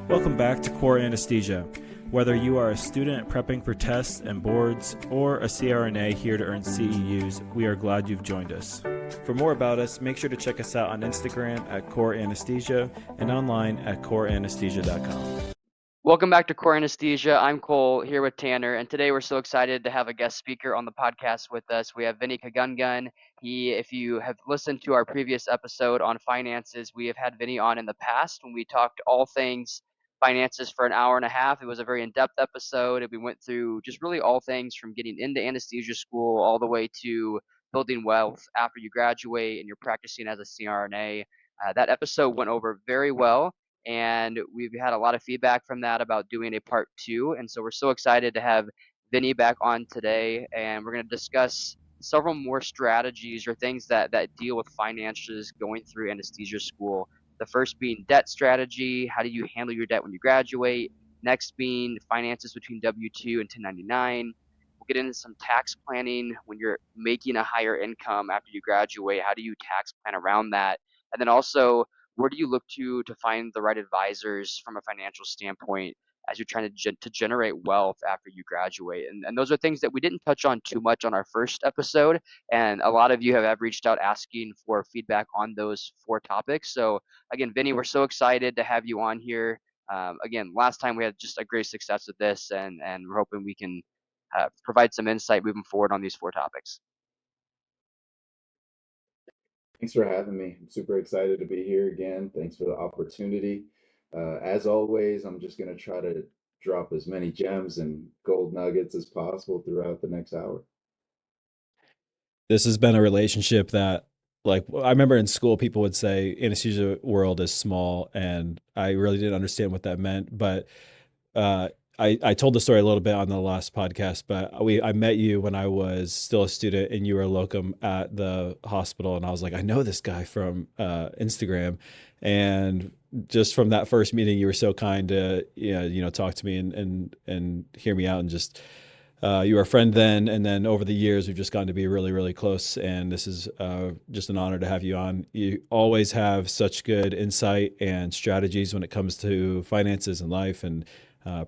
Welcome back to Core Anesthesia. Whether you are a student prepping for tests and boards or a CRNA here to earn CEUs, we are glad you've joined us. For more about us, make sure to check us out on Instagram at Core Anesthesia and online at coreanesthesia.com. Welcome back to Core Anesthesia. I'm Cole here with Tanner, and today we're so excited to have a guest speaker on the podcast with us. We have Vinny Cagungun. If you have listened to our previous episode on finances, we have had Vinny on in the past when we talked all things finances for an hour and a half. It was a very in-depth episode, and we went through just really all things from getting into anesthesia school all the way to building wealth after you graduate and you're practicing as a CRNA. That episode went over very well, and we've had a lot of feedback from that about doing a part two. And so we're so excited to have Vinny back on today, and we're going to discuss several more strategies or things that deal with finances going through anesthesia school. The first being debt strategy. How do you handle your debt when you graduate? Next being finances between W-2 and 1099. We'll get into some tax planning when you're making a higher income after you graduate. How do you tax plan around that? And then also, where do you look to find the right advisors from a financial standpoint as you're trying to generate wealth after you graduate? And those are things that we didn't touch on too much on our first episode, and a lot of you have reached out asking for feedback on those four topics. So again, Vinny, we're so excited to have you on here. Again, last time we had just a great success with this, and we're hoping we can provide some insight moving forward on these four topics. Thanks for having me. I'm super excited to be here again. Thanks for the opportunity. As always, I'm just going to try to drop as many gems and gold nuggets as possible throughout the next hour. This has been a relationship that, like, I remember in school, people would say anesthesia world is small, and I really didn't understand what that meant. But I told the story a little bit on the last podcast, but I met you when I was still a student, and you were a locum at the hospital, and I was like, I know this guy from Instagram, and just from that first meeting, you were so kind to talk to me and hear me out, and just you were a friend then, and then over the years we've just gotten to be really, really close, and this is just an honor to have you on. You always have such good insight and strategies when it comes to finances and life and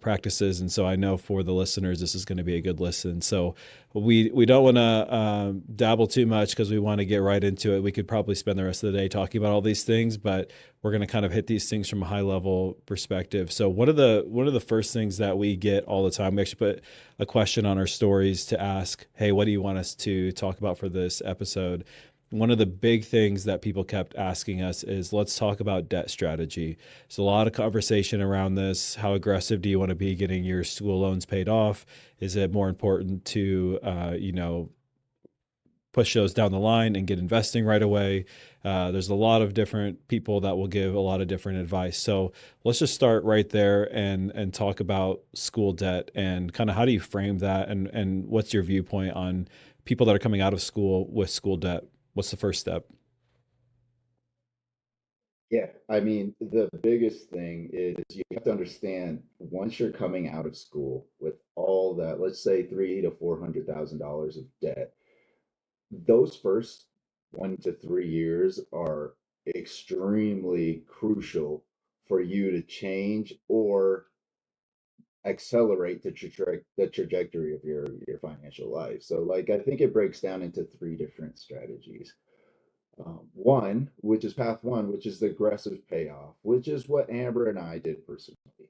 practices, and so I know for the listeners this is going to be a good listen. So we don't want to dabble too much because we want to get right into it. We could probably spend the rest of the day talking about all these things, but we're going to kind of hit these things from a high level perspective. So one of the first things that we get all the time, we actually put a question on our stories to ask, hey, what do you want us to talk about for this episode? One of the big things that people kept asking us is, let's talk about debt strategy. So a lot of conversation around this. How aggressive do you want to be getting your school loans paid off? Is it more important to, push those down the line and get investing right away? There's a lot of different people that will give a lot of different advice. So let's just start right there and talk about school debt and kind of how do you frame that, and what's your viewpoint on people that are coming out of school with school debt? What's the first step? Yeah, I mean, the biggest thing is you have to understand once you're coming out of school with all that, let's say three to $400,000 of debt, those first 1 to 3 years are extremely crucial for you to change or accelerate the trajectory of your financial life. So, like, I think it breaks down into three different strategies. One, which is path one, which is the aggressive payoff, which is what Amber and I did personally.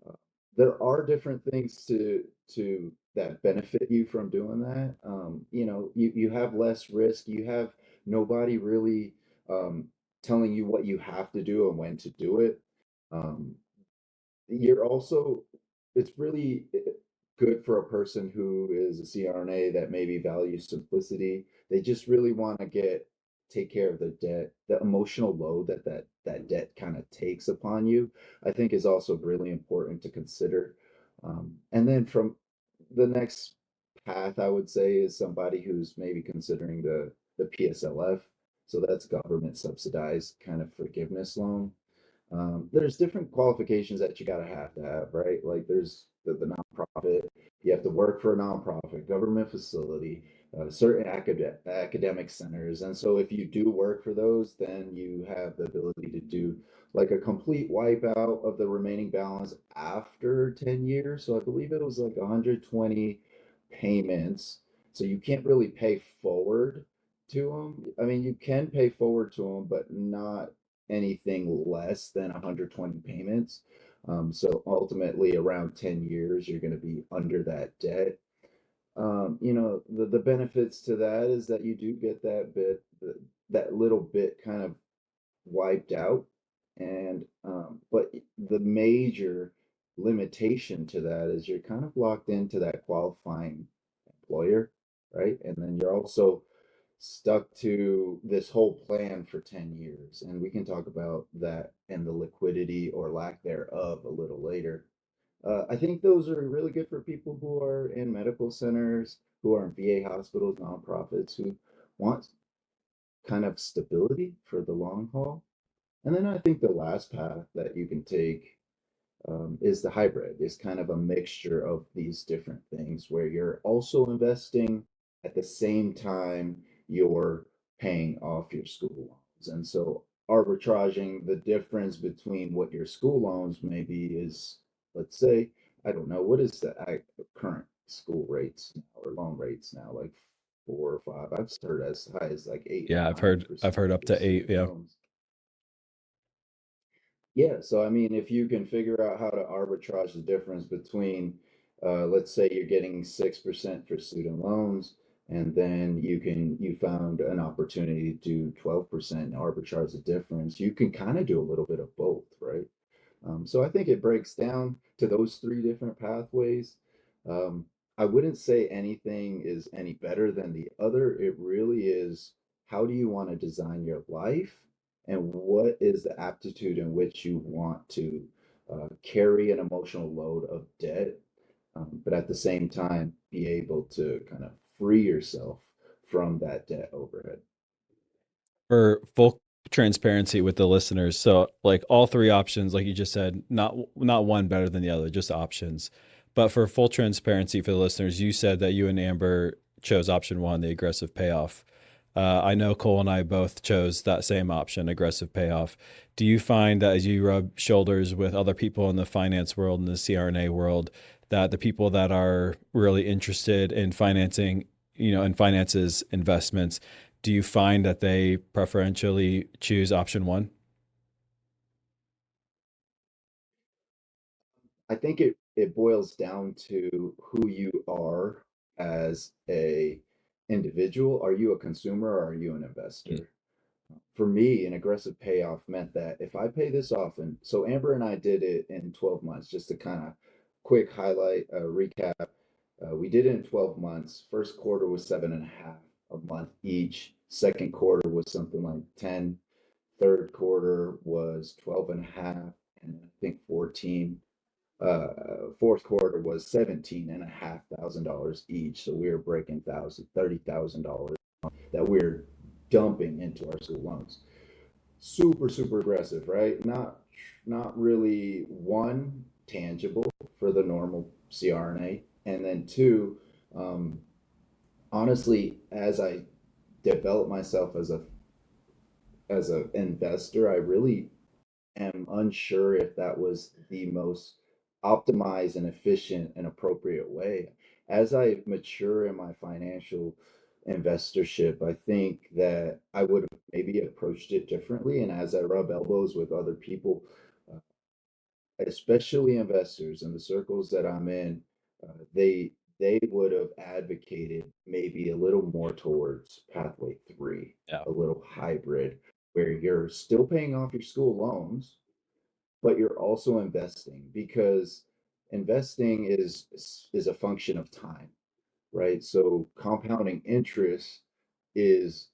Uh, there are different things to that benefit you from doing that. You have less risk. You have nobody really um, telling you what you have to do and when to do it. Um, you're also it's really good for a person who is a CRNA that maybe values simplicity. They just really want to take care of the debt, the emotional load that debt kind of takes upon you. I think is also really important to consider. And then from the next path, I would say, is somebody who's maybe considering the PSLF. So that's government subsidized kind of forgiveness loan. There's different qualifications that you gotta have to have, right? Like there's the nonprofit, you have to work for a nonprofit, government facility, certain academic centers. And so if you do work for those, then you have the ability to do like a complete wipeout of the remaining balance after 10 years. So I believe it was like 120 payments. So you can't really pay forward to them. I mean, you can pay forward to them, but not anything less than 120 payments. So ultimately, around 10 years, you're going to be under that debt. The benefits to that is that you do get that little bit kind of wiped out. And but the major limitation to that is you're kind of locked into that qualifying employer, right? And then you're also stuck to this whole plan for 10 years. And we can talk about that and the liquidity or lack thereof a little later. I think those are really good for people who are in medical centers, who are in VA hospitals, nonprofits, who want kind of stability for the long haul. And then I think the last path that you can take is the hybrid, is kind of a mixture of these different things where you're also investing at the same time you're paying off your school loans. And so arbitraging the difference between what your school loans maybe is, let's say, I don't know, what is the current school rates now, or loan rates now, like 4 or 5? I've heard as high as like eight or Yeah, nine I've percent heard up for to 8, student yeah. loans. Yeah, so I mean, if you can figure out how to arbitrage the difference between, let's say you're getting 6% for student loans, and then you found an opportunity to do 12% and arbitrage the difference, you can kind of do a little bit of both, right? So I think it breaks down to those three different pathways. Um, I wouldn't say anything is any better than the other. It really is, how do you want to design your life, and what is the aptitude in which you want to carry an emotional load of debt, but at the same time be able to kind of free yourself from that debt overhead. For full transparency with the listeners, so like all three options, like you just said, not one better than the other, just options. But for full transparency for the listeners, you said that you and Amber chose option one, the aggressive payoff. I know Cole and I both chose that same option, aggressive payoff. Do you find that as you rub shoulders with other people in the finance world and the CRNA world, that the people that are really interested in financing, in finances, investments, do you find that they preferentially choose option one? I think it boils down to who you are as a individual. Are you a consumer or are you an Mm. investor? For me, an aggressive payoff meant that if I pay this off, and so Amber and I did it in 12 months, just to kind of quick highlight, recap. We did it in 12 months. First quarter was 7.5 a month each. Second quarter was something like 10. Third quarter was 12.5, and I think 14. Fourth quarter was $17,500 each. So we were breaking $30,000 that we're dumping into our school loans. Super, super aggressive, right? Not really, one, tangible for the normal CRNA, and then two, um, honestly, as I develop myself as an investor, I really am unsure if that was the most optimized and efficient and appropriate way. As I mature in my financial investorship, I think that I would have maybe approached it differently. And as I rub elbows with other people, uh, especially investors in the circles that I'm in, they would have advocated maybe a little more towards pathway three, Yeah. a little hybrid, where you're still paying off your school loans, but you're also investing, because investing is a function of time, right? So compounding interest is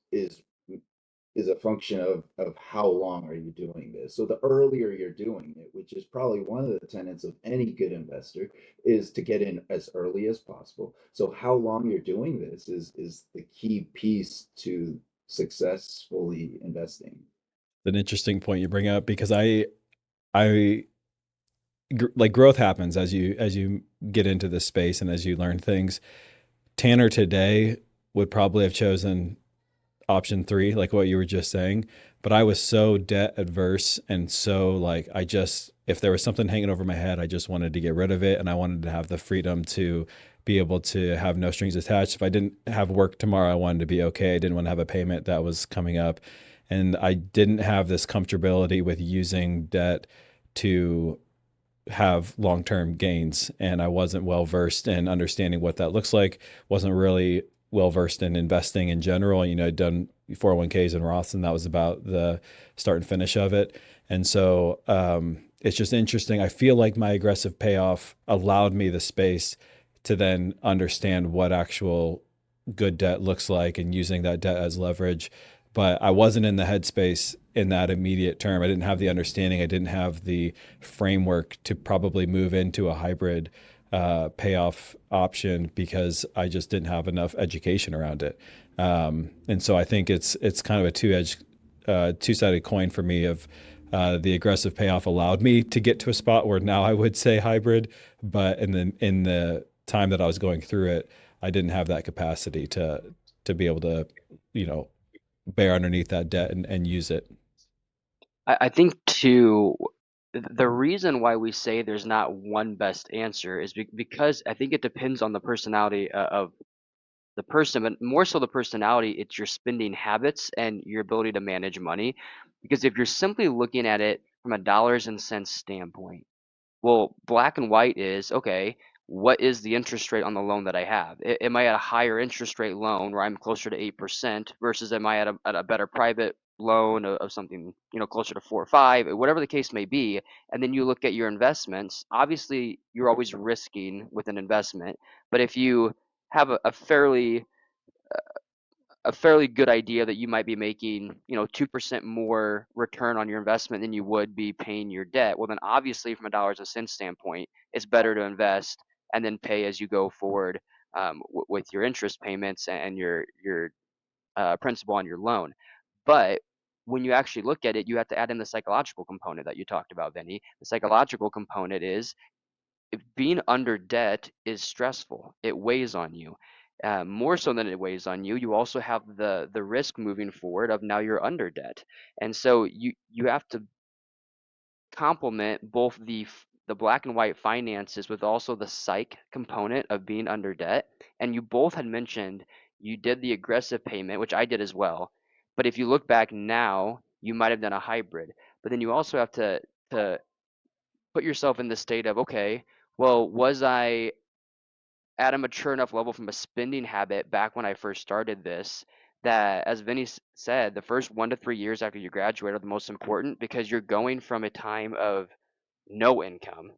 is a function of how long are you doing this. So the earlier you're doing it, which is probably one of the tenets of any good investor, is to get in as early as possible. So how long you're doing this is the key piece to successfully investing. An interesting point you bring up because I like growth happens as you get into this space and as you learn things. Tanner today would probably have chosen option three, like what you were just saying. But I was so debt adverse and so like I just if there was something hanging over my head, I just wanted to get rid of it and I wanted to have the freedom to be able to have no strings attached. If I didn't have work tomorrow, I wanted to be okay. I didn't want to have a payment that was coming up. And I didn't have this comfortability with using debt to have long-term gains, and I wasn't well versed in understanding what that looks like. Wasn't really well versed in investing in general. I'd done 401ks and Roths, and that was about the start and finish of it. And so it's just interesting. I feel like my aggressive payoff allowed me the space to then understand what actual good debt looks like and using that debt as leverage. But I wasn't in the headspace in that immediate term. I didn't have the understanding. I didn't have the framework to probably move into a hybrid payoff option because I just didn't have enough education around it. And so I think it's kind of a two-sided coin for me. Of the aggressive payoff allowed me to get to a spot where now I would say hybrid, but in the time that I was going through it, I didn't have that capacity to be able to, you know, bear underneath that debt and use it. I think too, the reason why we say there's not one best answer is because I think it depends on the personality of the person, but more so the personality, it's your spending habits and your ability to manage money. Because if you're simply looking at it from a dollars and cents standpoint, well, black and white is okay. What is the interest rate on the loan that I have? Am I at a higher interest rate loan where I'm closer to 8% versus am I at a better private loan of something, closer to 4 or 5, whatever the case may be. And then you look at your investments. Obviously, you're always risking with an investment, but if you have a fairly good idea that you might be making, 2% more return on your investment than you would be paying your debt, well, then obviously from a dollars and cents standpoint, it's better to invest and then pay as you go forward with your interest payments and your principal on your loan. But when you actually look at it, you have to add in the psychological component that you talked about, Vinny. The psychological component is being under debt is stressful. It weighs on you. More so than it weighs on you, you also have the risk moving forward of now you're under debt, and so you have to complement both the black and white finances with also the psych component of being under debt. And you both had mentioned you did the aggressive payment, which I did as well. But if you look back now, you might have done a hybrid. But then you also have to put yourself in the state of, okay, well, was I at a mature enough level from a spending habit back when I first started this, that, as Vinny said, the first 1 to 3 years after you graduate are the most important because you're going from a time of no income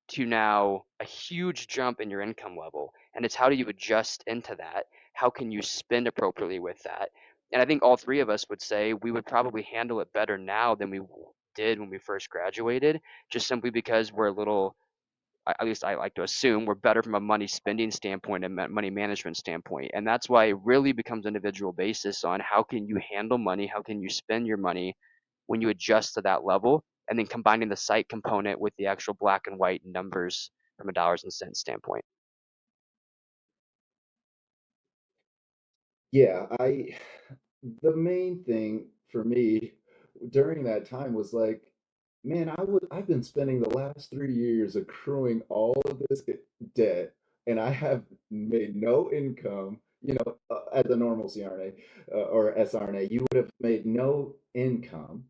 to now a huge jump in your income level. And it's how do you adjust into that? How can you spend appropriately with that? And I think all three of us would say we would probably handle it better now than we did when we first graduated, just simply because we're a little, at least I like to assume, we're better from a money spending standpoint and money management standpoint. And that's why it really becomes individual basis on how can you handle money, how can you spend your money when you adjust to that level, and then combining the site component with the actual black and white numbers from a dollars and cents standpoint. Yeah, the main thing for me during that time was like, man, I've been spending the last 3 years accruing all of this debt, and I have made no income. As a normal CRNA or SRNA, you would have made no income,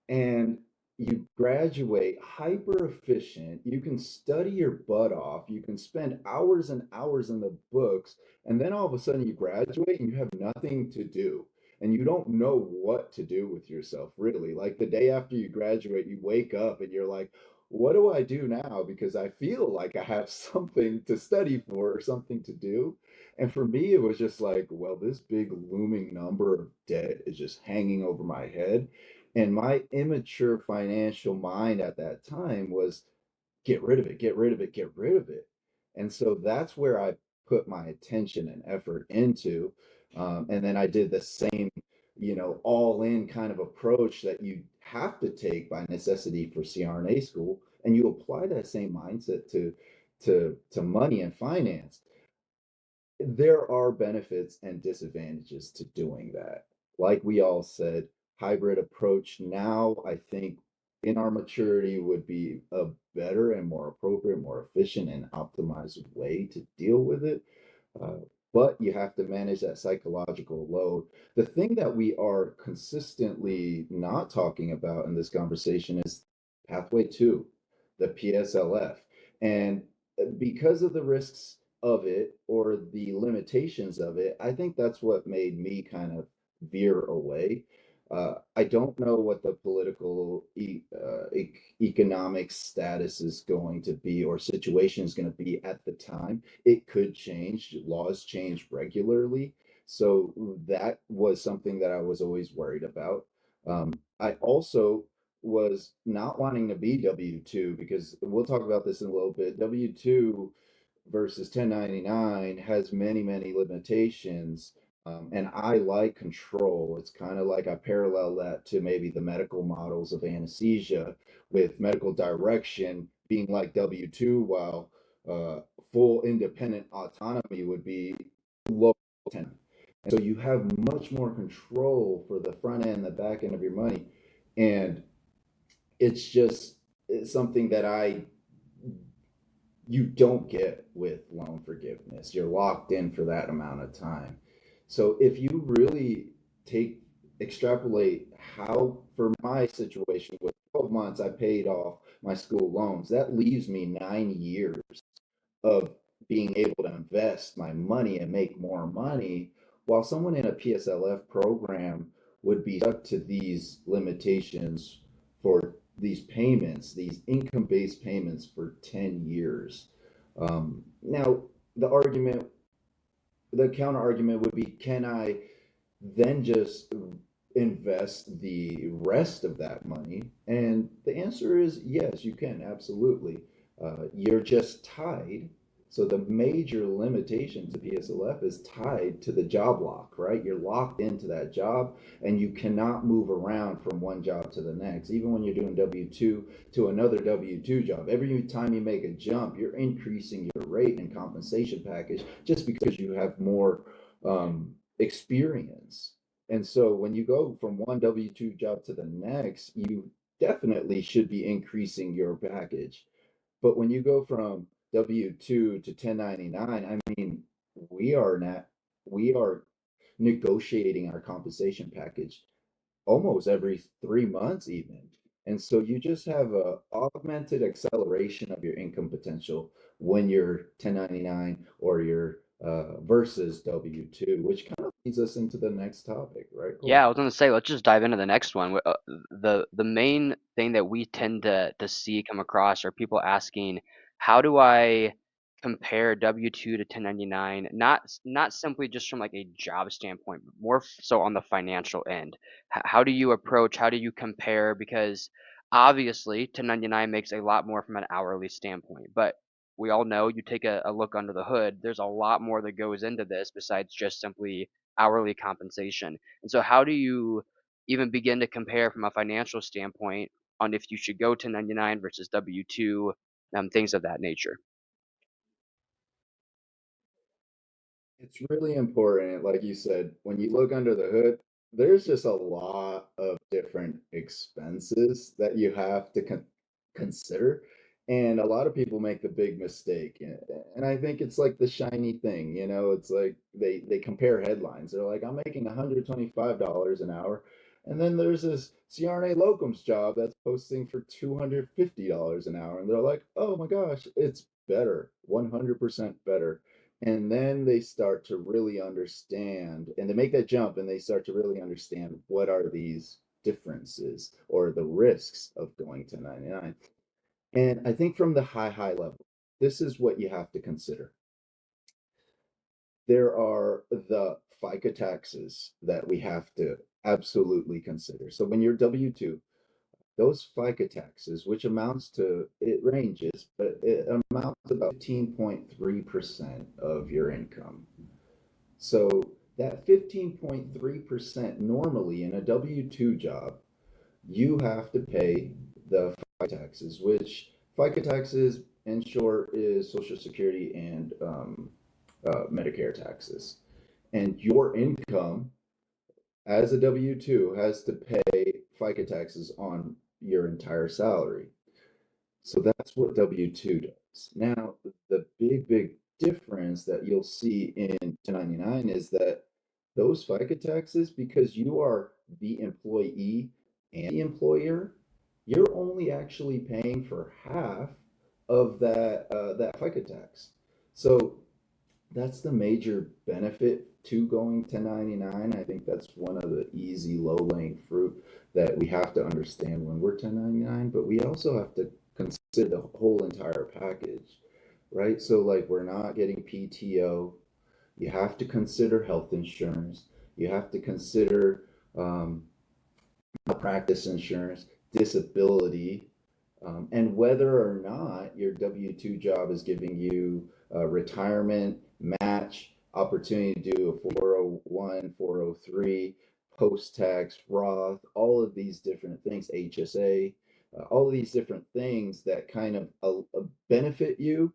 and you graduate hyper efficient. You can study your butt off. You can spend hours and hours in the books, and then all of a sudden you graduate and you have nothing to do and you don't know what to do with yourself really. Like the day after you graduate, you wake up and you're like, what do I do now? Because I feel like I have something to study for or something to do. And for me, it was just like, well, this big looming number of debt is just hanging over my head. And my immature financial mind at that time was, get rid of it, get rid of it, get rid of it. And so that's where I put my attention and effort into. And then I did the same, all in kind of approach that you have to take by necessity for CRNA school. And you apply that same mindset to money and finance. there are benefits and disadvantages to doing that. Like we all said, hybrid approach now, I think in our maturity would be a better and more appropriate, more efficient and optimized way to deal with it. Uh, but you have to manage that psychological load. The thing that we are consistently not talking about in this conversation is pathway two, the PSLF. And because of the risks of it or the limitations of it, I think that's what made me kind of veer away. I don't know what the political economic status is going to be or situation is going to be at the time. It could change. Laws change regularly. So that was something that I was always worried about. I also was not wanting to be W-2 because we'll talk about this in a little bit. W-2 versus 1099 has many, many limitations. And I like control. It's kind of like I parallel that to maybe the medical models of anesthesia, with medical direction being like W-2, while uh, full independent autonomy would be low 10. And so you have much more control for the front end, the back end of your money. And it's something that you don't get with loan forgiveness. You're locked in for that amount of time. So if you really take extrapolate how, for my situation with 12 months I paid off my school loans, that leaves me 9 years of being able to invest my money and make more money, while someone in a PSLF program would be stuck to these limitations for these payments, these income based payments for 10 years. Now, the argument, the counter argument would be, can I then just invest the rest of that money? And the answer is yes, you can, absolutely. You're just tied. So the major limitation to PSLF is tied to the job lock, right? You're locked into that job and you cannot move around from one job to the next. Even when you're doing W-2 to another W-2 job, every time you make a jump, you're increasing your rate and compensation package just because you have more experience. And so when you go from one W-2 job to the next, you definitely should be increasing your package. But when you go from W-2 to 1099, I mean, we are not, we are negotiating our compensation package almost every 3 months even. And so you just have a augmented acceleration of your income potential when you're 1099 or you're versus W-2, which kind of leads us into the next topic, right, Yeah, Cole? I was gonna say, let's just dive into the next one. The main thing that we tend to see come across are people asking, how do I compare W-2 to 1099? Not simply just from like a job standpoint, but more so on the financial end. How do you approach? How do you compare? Because obviously, 1099 makes a lot more from an hourly standpoint, but we all know, you take a look under the hood, there's a lot more that goes into this besides just simply hourly compensation. And so how do you even begin to compare from a financial standpoint on if you should go 1099 versus W-2, things of that nature? It's really important, like you said, when you look under the hood, there's just a lot of different expenses that you have to consider. And a lot of people make the big mistake. And I think it's like the shiny thing, it's like they compare headlines. They're like, I'm making $125 an hour. And then there's this CRNA locums job that's posting for $250 an hour. And they're like, oh my gosh, it's better, 100% better. And then they start to really understand, and they make that jump and they start to really understand what are these differences or the risks of going to 99. And I think from the high level, this is what you have to consider. There are the FICA taxes that we have to absolutely consider. So when you're W-2, those FICA taxes, which amounts to, it ranges, but it amounts to about 15.3% of your income. So that 15.3% normally in a W-2 job, you have to pay the FICA taxes, which FICA taxes in short is Social Security and Medicare taxes. And your income as a W 2 has to pay FICA taxes on your entire salary. So that's what W 2 does. Now, the big difference that you'll see in 1099 is that those FICA taxes, because you are the employee and the employer, you're only actually paying for half of that FICA tax. So that's the major benefit to going 1099. I think that's one of the easy low-laying fruit that we have to understand when we're 1099, but we also have to consider the whole entire package, right? So like we're not getting PTO. You have to consider health insurance. You have to consider um, malpractice insurance, disability, and whether or not your W 2 job is giving you retirement, match, opportunity to do a 401, 403, post tax, Roth, all of these different things, HSA, all of these different things that kind of benefit you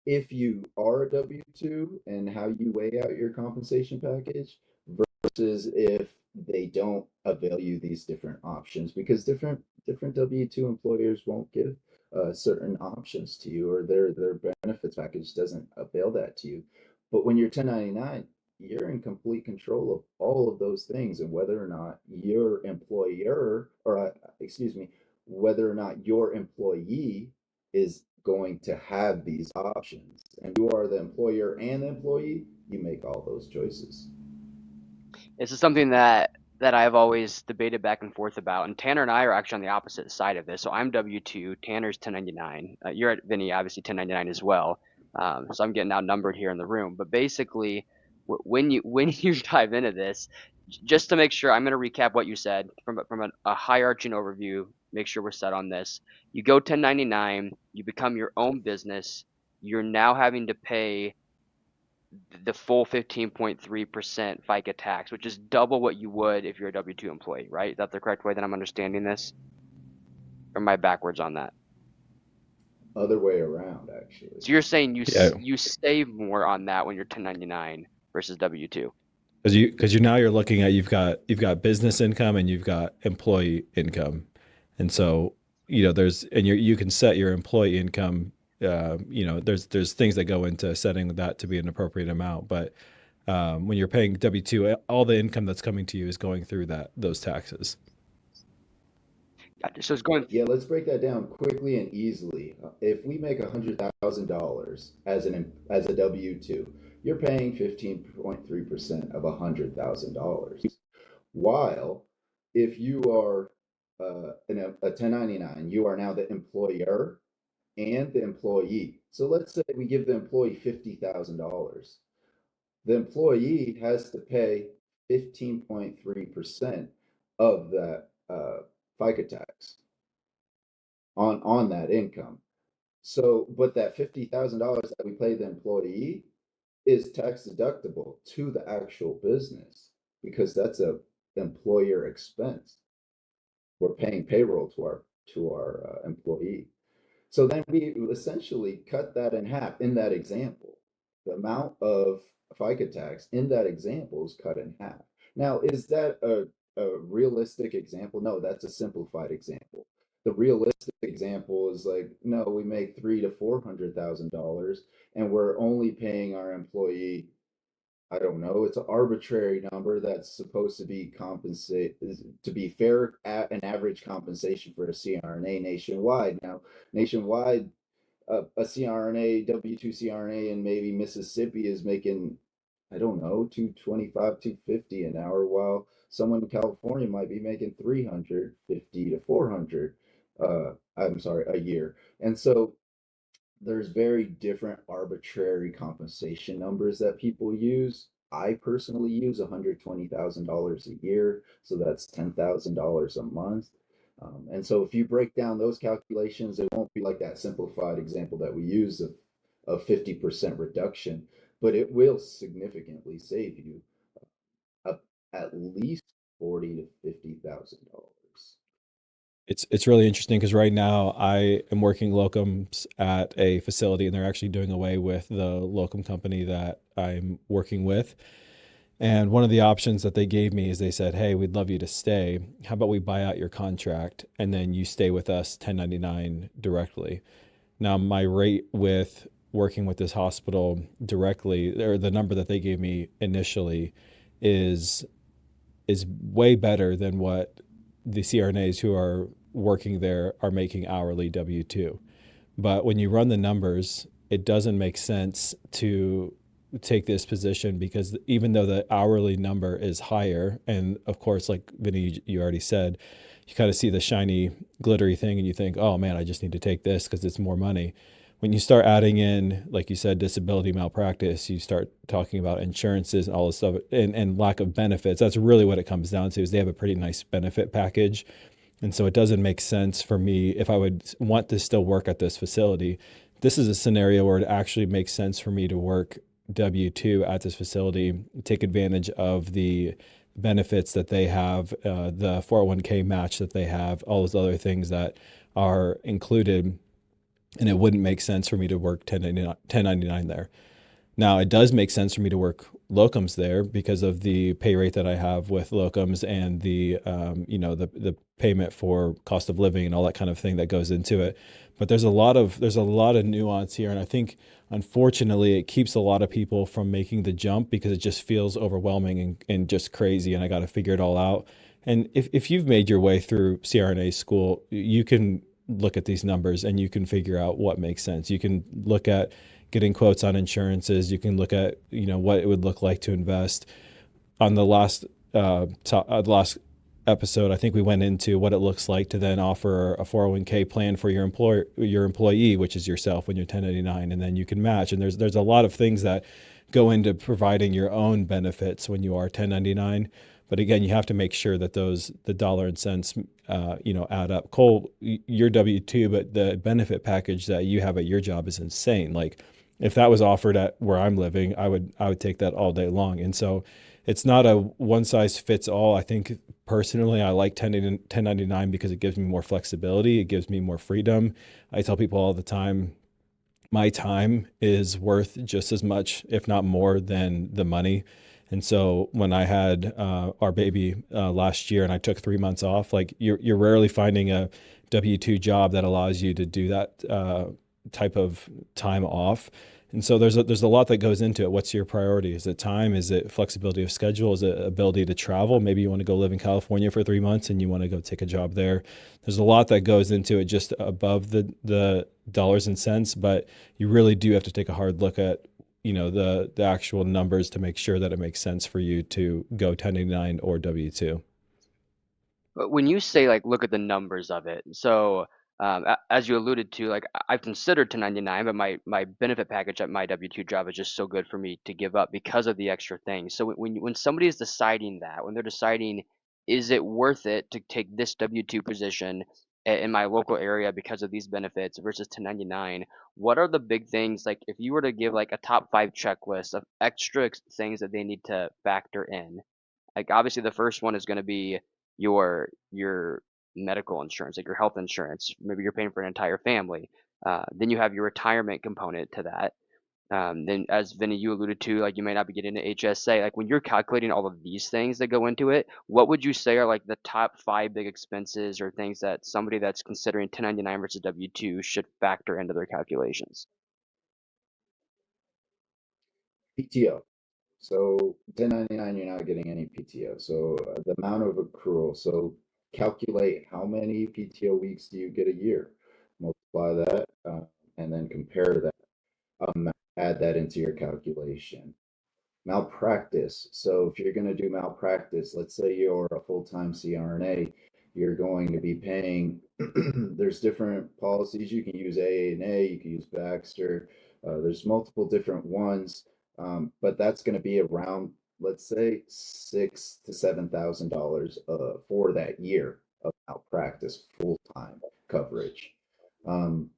if you are a W 2 and how you weigh out your compensation package versus if they don't avail you these different options because different W 2 employers won't give certain options to you or their benefits package doesn't avail that to you. But when you're 1099, you're in complete control of all of those things and whether or not your employer or excuse me, whether or not your employee is going to have these options. And you are the employer and the employee, you make all those choices. This is something that I've always debated back and forth about, and Tanner and I are actually on the opposite side of this. So I'm W-2, Tanner's 1099. You're at Vinny, obviously 1099 as well. So I'm getting outnumbered here in the room. But basically, when you dive into this, just to make sure, I'm going to recap what you said from a high arching overview. Make sure we're set on this. You go 1099, you become your own business. You're now having to pay the full 15.3% FICA tax, which is double what you would if you're a W-2 employee, right? Is that the correct way that I'm understanding this? Or am I backwards on that? Other way around, actually. So you're saying Yeah, you save more on that when you're 1099 versus W-2. because you now you're looking at you've got business income and you've got employee income, and so there's and you can set your employee income. There's things that go into setting that to be an appropriate amount, but when you're paying W two, all the income that's coming to you is going through those taxes. Gotcha. So it's going, Yeah, let's break that down quickly and easily. If we make $100,000 as a W two, you're paying 15.3% of $100,000. While if you are a 1099, you are now the employer and the employee. So let's say we give the employee $50,000. The employee has to pay 15.3% of that FICA tax on that income. So, but that $50,000 that we pay the employee is tax deductible to the actual business because that's a employer expense. We're paying payroll to our employee. So then we essentially cut that in half in that example. The amount of FICA tax in that example is cut in half. Now, is that a realistic example? No, that's a simplified example. The realistic example is like, no, we make $300,000 to $400,000 and we're only paying our employee, I don't know, it's an arbitrary number that's supposed to be compensate to be fair at an average compensation for a CRNA nationwide. Now, nationwide, a CRNA, W-2 CRNA in maybe Mississippi is making, I don't know, 225, 250 an hour, while someone in California might be making 350 to 400 I'm sorry, a year. And so there's very different arbitrary compensation numbers that people use. I personally use $120,000 a year, so that's $10,000 a month. And so if you break down those calculations, it won't be like that simplified example that we use of 50% reduction, but it will significantly save you up at least 40 to $50,000. It's really interesting because right now I am working locums at a facility, and they're actually doing away with the locum company that I'm working with. And one of the options that they gave me is they said, "Hey, we'd love you to stay. How about we buy out your contract and then you stay with us 1099 directly?" Now, my rate with working with this hospital directly, or the number that they gave me initially, is is way better than what the CRNAs who are working there are making hourly W-2. But when you run the numbers, it doesn't make sense to take this position because even though the hourly number is higher, and of course, like Vinny, you already said, you kind of see the shiny, glittery thing and you think, oh man, I just need to take this because it's more money. When you start adding in, like you said, disability malpractice, you start talking about insurances and all this stuff and lack of benefits. That's really what it comes down to is they have a pretty nice benefit package. And so it doesn't make sense for me if I would want to still work at this facility. This is a scenario where it actually makes sense for me to work W-2 at this facility, take advantage of the benefits that they have, the 401k match that they have, all those other things that are included. And it wouldn't make sense for me to work 1099 there. Now, it does make sense for me to work locums there because of the pay rate that I have with locums and the the payment for cost of living and all that kind of thing that goes into it. But there's a lot of nuance here, and I think unfortunately it keeps a lot of people from making the jump because it just feels overwhelming and just crazy, and I got to figure it all out. And if you've made your way through CRNA school, you can look at these numbers and you can figure out what makes sense. You can look at getting quotes on insurances. You can look at what it would look like to invest. On the last episode, I think we went into what it looks like to then offer a 401k plan for your employee, which is yourself when you're 1099, and then you can match. And there's a lot of things that go into providing your own benefits when you are 1099. But again, you have to make sure that the dollar and cents add up. Cole, you're W-2, but the benefit package that you have at your job is insane. Like if that was offered at where I'm living, I would take that all day long. And so it's not a one size fits all. I think personally, I like 1099 because it gives me more flexibility. It gives me more freedom. I tell people all the time, my time is worth just as much, if not more, than the money. And so when I had our baby last year and I took 3 months off, like you're rarely finding a W-2 job that allows you to do that type of time off. And so there's a lot that goes into it. What's your priority? Is it time? Is it flexibility of schedule? Is it ability to travel? Maybe you want to go live in California for 3 months and you want to go take a job there. There's a lot that goes into it just above the dollars and cents, but you really do have to take a hard look at the actual numbers to make sure that it makes sense for you to go 1099 or W-2. But when you say like look at the numbers of it, so as you alluded to, like I've considered 1099, but my benefit package at my W-2 job is just so good for me to give up because of the extra things. So when somebody is deciding that, when they're deciding, is it worth it to take this W-2 position in my local area because of these benefits versus 1099, what are the big things? Like if you were to give like a top five checklist of extra things that they need to factor in, like obviously the first one is going to be your medical insurance, like your health insurance. Maybe you're paying for an entire family. Then you have your retirement component to that. Then, as Vinny, you alluded to, like you may not be getting an HSA. Like when you're calculating all of these things that go into it, what would you say are like the top five big expenses or things that somebody that's considering 1099 versus W-2 should factor into their calculations? PTO. So 1099, you're not getting any PTO. So the amount of accrual. So calculate how many PTO weeks do you get a year, multiply that, and then compare that. Add that into your calculation. Malpractice. So if you're going to do malpractice, let's say you're a full-time CRNA, you're going to be paying, there's different policies. You can use AANA, you can use Baxter. There's multiple different ones, but that's going to be around, let's say, $6,000 to $7,000 for that year of malpractice full-time coverage. Um,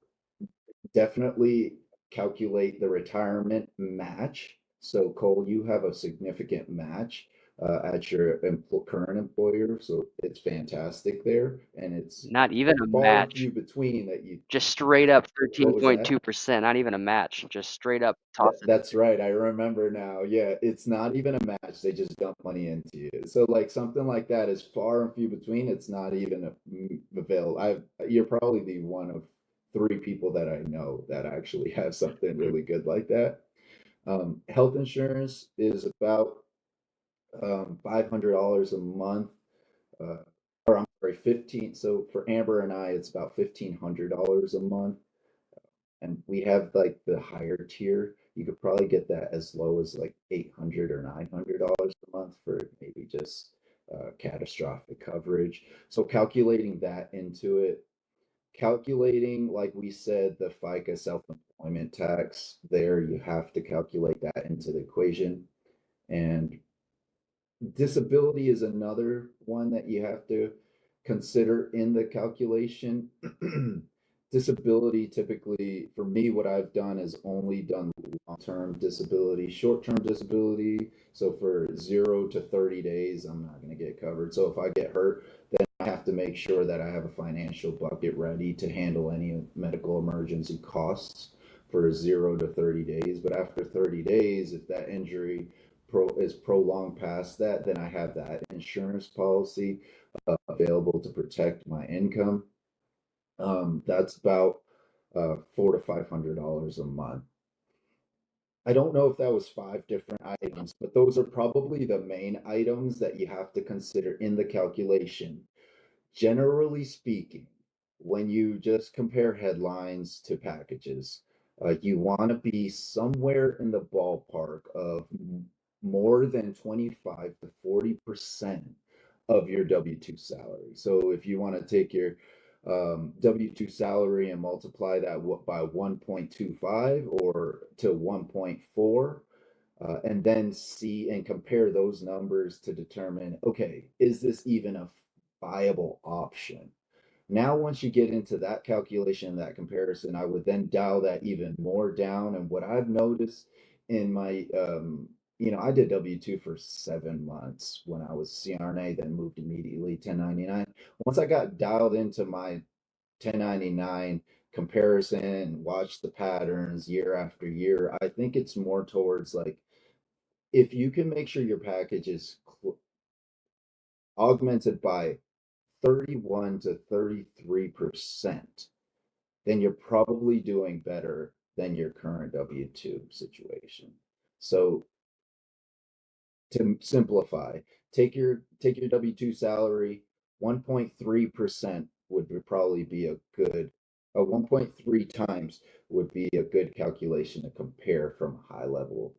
Definitely calculate the retirement match. So Cole, you have a significant match at your current employer. So it's fantastic there, and it's Not even a far and match. few between that you. Just straight up What was that? 13.2%, not even a match. Just straight up toss it in That's there. right. I remember now. Yeah, it's not even a match. They just dump money into you. So like something like that is far and few between. It's not even available. You're probably the one of three people that I know that actually have something really good like that. Health insurance is about $500 a month. Uh, or I'm sorry, 15. So for Amber and I, it's about $1,500 a month, and we have like the higher tier. You could probably get that as low as like 800 or $900 a month for maybe just catastrophic coverage. So calculating that into it, calculating, like we said, the FICA self-employment tax, there you have to calculate that into the equation. And disability is another one that you have to consider in the calculation. Disability, typically, for me, what I've done is only done long-term disability, short-term disability. So for 0 to 30 days, I'm not going to get covered. So if I get hurt, then I have to make sure that I have a financial bucket ready to handle any medical emergency costs for 0 to 30 days. But after 30 days, if that injury is prolonged past that, then I have that insurance policy available to protect my income. That's about $400 to $500 a month. I don't know if that was five different items, but those are probably the main items that you have to consider in the calculation. Generally speaking, when you just compare headlines to packages, you want to be somewhere in the ballpark of more than 25 to 40% of your W-2 salary. So if you want to take your W-2 salary and multiply that by 1.25 or to 1.4, and then see and compare those numbers to determine, okay, is this even a viable option? Now, once you get into that calculation, that comparison, I would then dial that even more down. And what I've noticed in my, I did W-2 for 7 months when I was CRNA, then moved immediately 1099. Once I got dialed into my 1099 comparison and watched the patterns year after year, I think it's more towards like, if you can make sure your package is augmented by 31 to 33%, then you're probably doing better than your current W-2 situation. So to simplify, take your W-2 salary, 1.3% would probably be a good 1.3 times would be a good calculation to compare from a high level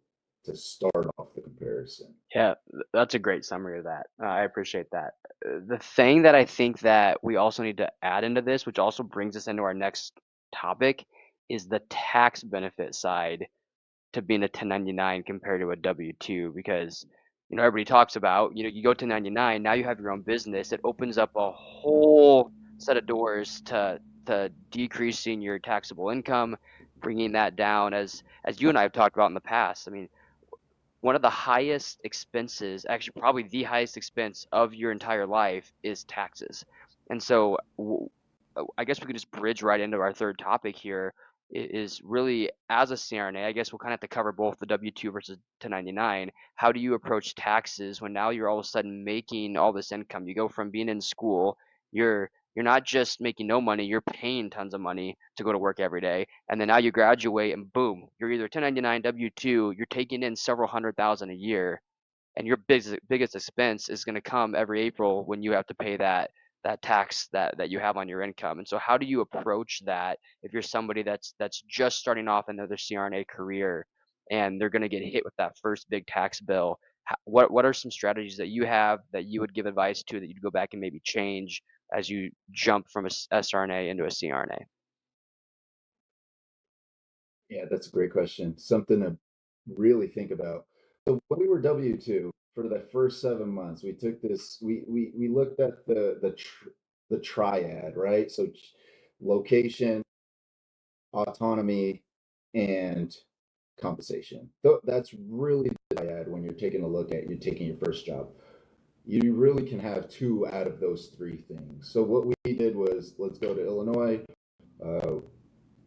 to start off the comparison. Yeah, that's a great summary of that. I appreciate that. The thing that I think that we also need to add into this, which also brings us into our next topic, is the tax benefit side to being a 1099 compared to a W-2, because everybody talks about, you go 1099, now you have your own business. It opens up a whole set of doors to decreasing your taxable income, bringing that down, as you and I have talked about in the past. I mean, one of the highest expenses, actually probably the highest expense of your entire life, is taxes. And so I guess we could just bridge right into our third topic here, is really, as a CRNA, I guess we'll kind of have to cover both the W-2 versus 1099. How do you approach taxes when now you're all of a sudden making all this income? You go from being in school, you're not just making no money, you're paying tons of money to go to work every day. And then now you graduate and boom, you're either 1099, W-2, you're taking in several hundred thousand a year, and your biggest expense is going to come every April when you have to pay that tax that you have on your income. And so how do you approach that if you're somebody that's just starting off in their CRNA career and they're going to get hit with that first big tax bill? What are some strategies that you have that you would give advice to, that you'd go back and maybe change as you jump from a SRNA into a CRNA? Yeah, that's a great question. Something to really think about. So when we were W-2 for the first 7 months, we took this, we looked at the triad, right? So location, autonomy, and compensation. That's really bad when you're taking you're taking your first job. You really can have two out of those three things. So what we did was, let's go to Illinois, uh,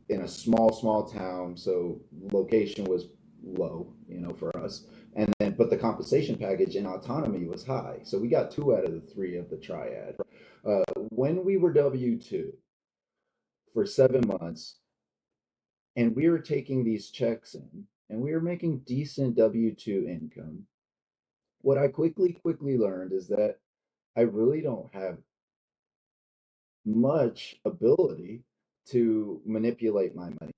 in a small town, so location was low, for us. And then, but the compensation package and autonomy was high. So we got two out of the three of the triad. When we were W-2 for 7 months, and we were taking these checks in, and we were making decent W-2 income, what I quickly learned is that I really don't have much ability to manipulate my money.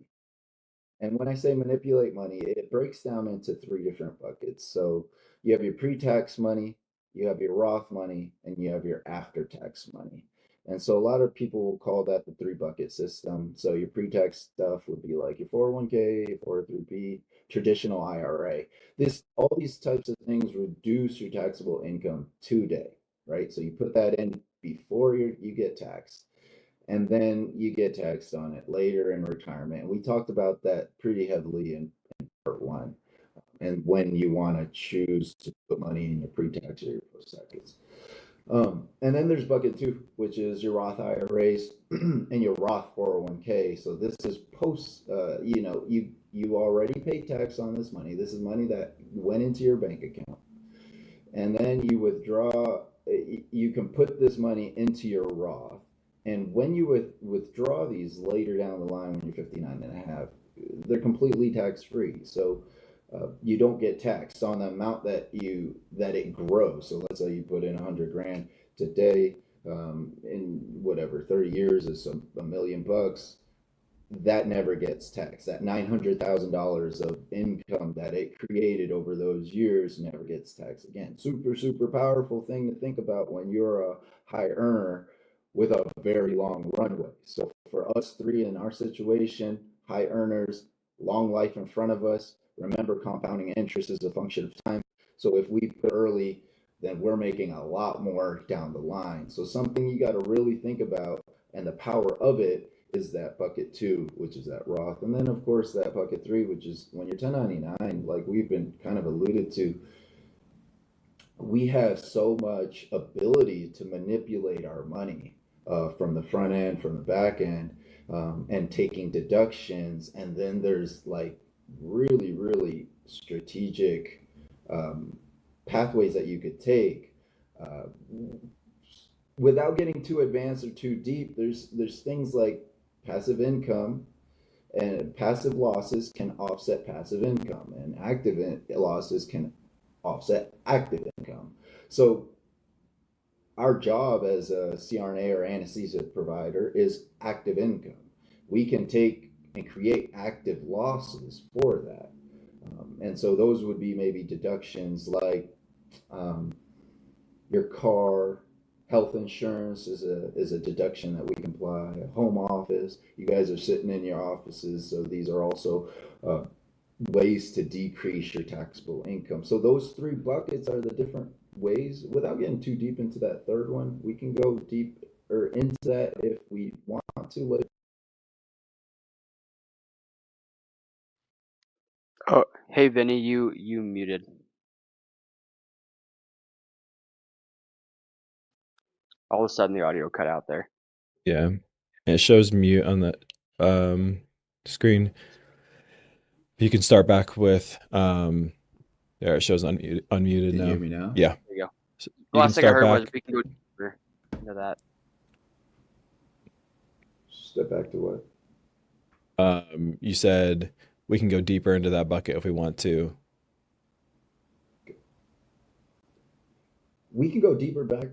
And when I say manipulate money, it breaks down into three different buckets. So you have your pre-tax money, you have your Roth money, and you have your after-tax money. And so a lot of people will call that the three bucket system. So your pre-tax stuff would be like your 401k, your 403b, traditional IRA. All these types of things reduce your taxable income today, right? So you put that in before you get taxed, and then you get taxed on it later in retirement. And we talked about that pretty heavily in part one, and when you want to choose to put money in your pre-tax or your post-tax. And then there's bucket two, which is your Roth IRAs and your Roth 401k. So this is post, you already paid tax on this money. This is money that went into your bank account. And then you withdraw, you can put this money into your Roth. And when you withdraw these later down the line when you're 59 and a half, they're completely tax free. So you don't get taxed on the amount that it grows. So let's say you put in 100 grand today, in whatever 30 years is a million bucks. That never gets taxed. That $900,000 of income that it created over those years never gets taxed again. Super powerful thing to think about when you're a high earner with a very long runway. So for us three in our situation, high earners, long life in front of us. Remember, compounding interest is a function of time. So if we put early, then we're making a lot more down the line. So something you got to really think about, and the power of it is that bucket two, which is that Roth. And then, of course, that bucket three, which is when you're 1099, like we've been kind of alluded to, we have so much ability to manipulate our money, from the front end, from the back end, and taking deductions. And then there's like really strategic, pathways that you could take. Uh, Without getting too advanced or too deep, there's things like passive income, and passive losses can offset passive income, and losses can offset active income. So our job as a CRNA or anesthesia provider is active income. We can take and create active losses for that. And so those would be maybe deductions like, um, your car, health insurance is a deduction that we can apply. A home office, you guys are sitting in your offices, so these are also uh, ways to decrease your taxable income. So those three buckets are the different ways. Without getting too deep into that third one, we can go deep or into that if we want to later. Oh, hey Vinny, you muted. All of a sudden the audio cut out there. Yeah. And it shows mute on the screen. You can start back with there it shows unmuted Can you now. hear me now? Yeah. There you go. So The you can last thing I start heard was back. we can go deeper into that. Step back to what? You said we can go deeper into that bucket if we want to. We can go deeper back.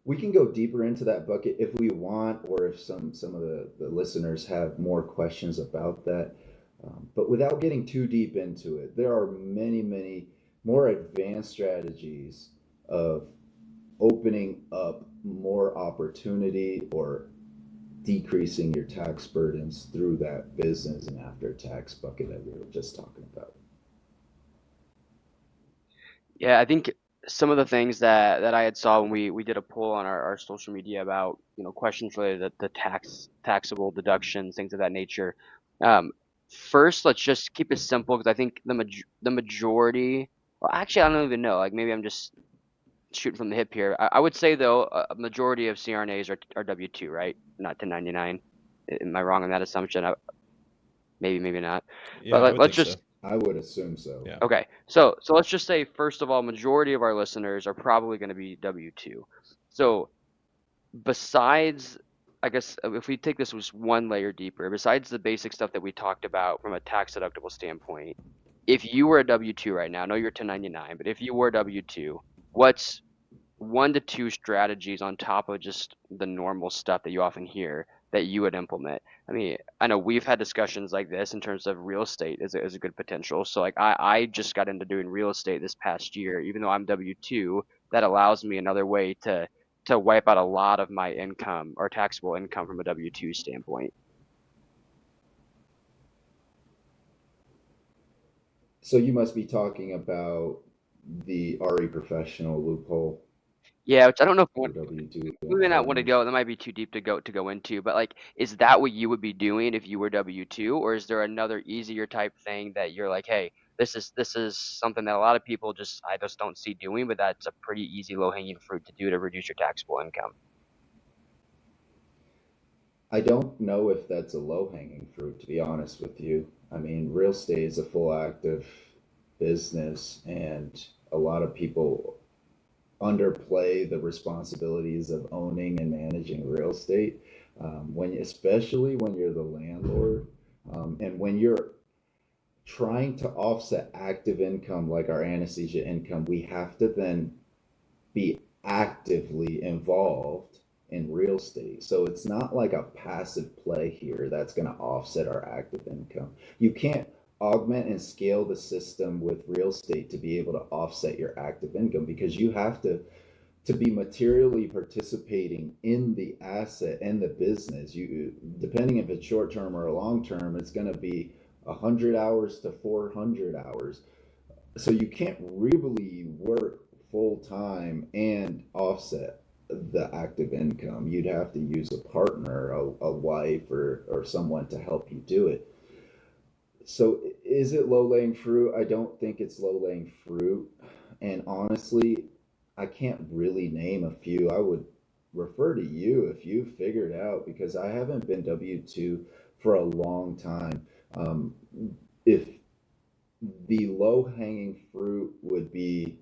We can go deeper into that bucket if we want, or if some of the listeners have more questions about that. But without getting too deep into it, there are many more advanced strategies of opening up more opportunity or decreasing your tax burdens through that business and after tax bucket that we were just talking about. Yeah, I think some of the things that I had saw when we did a poll on our social media about questions related to taxable deductions, things of that nature. Um, First, let's just keep it simple because I think the majority. Well, actually, I don't even know. Like maybe I'm just shooting from the hip here. I would say though, a majority of CRNAs are W-2, right? Not 1099. Am I wrong on that assumption? Maybe not. But Yeah, I would let's think just so. I would assume so. Yeah. okay. So let's just say first of all, majority of our listeners are probably going to be W-2. So besides, I guess if we take this just one layer deeper, besides the basic stuff that we talked about from a tax deductible standpoint, if you were a W-2 right now, I know you're 1099, but if you were W-2, what's 1 to 2 strategies on top of just the normal stuff that you often hear that you would implement? I mean, I know we've had discussions like this in terms of real estate is a good potential. So like I just got into doing real estate this past year, even though I'm W-2, that allows me another way to wipe out a lot of my income or taxable income from a W-2 standpoint. So you must be talking about the RE professional loophole Yeah, which I don't know if for W-2 we may not want to earners. go. That might be too deep to go into. But like, is that what you would be doing if you were W-2, or is there another easier type thing that you're like, hey, this is something that a lot of people I just don't see doing, but that's a pretty easy low hanging fruit to do to reduce your taxable income. I don't know if that's a low hanging fruit, to be honest with you. I mean, real estate is a full active business, and a lot of people underplay the responsibilities of owning and managing real estate. Especially when you're the landlord, and when you're trying to offset active income like our anesthesia income, we have to then be actively involved in real estate. So it's not like a passive play here that's going to offset our active income. You can't augment and scale the system with real estate to be able to offset your active income, because you have to be materially participating in the asset and the business. You, depending if it's short term or long term, it's going to be 100 hours to 400 hours. So you can't really work full time and offset the active income. You'd have to use a partner, a wife, or someone to help you do it. So is it low laying fruit? I don't think it's low laying fruit. And honestly, I can't really name a few. I would refer to you if you figured out, because I haven't been W-2 for a long time. If the low hanging fruit would be,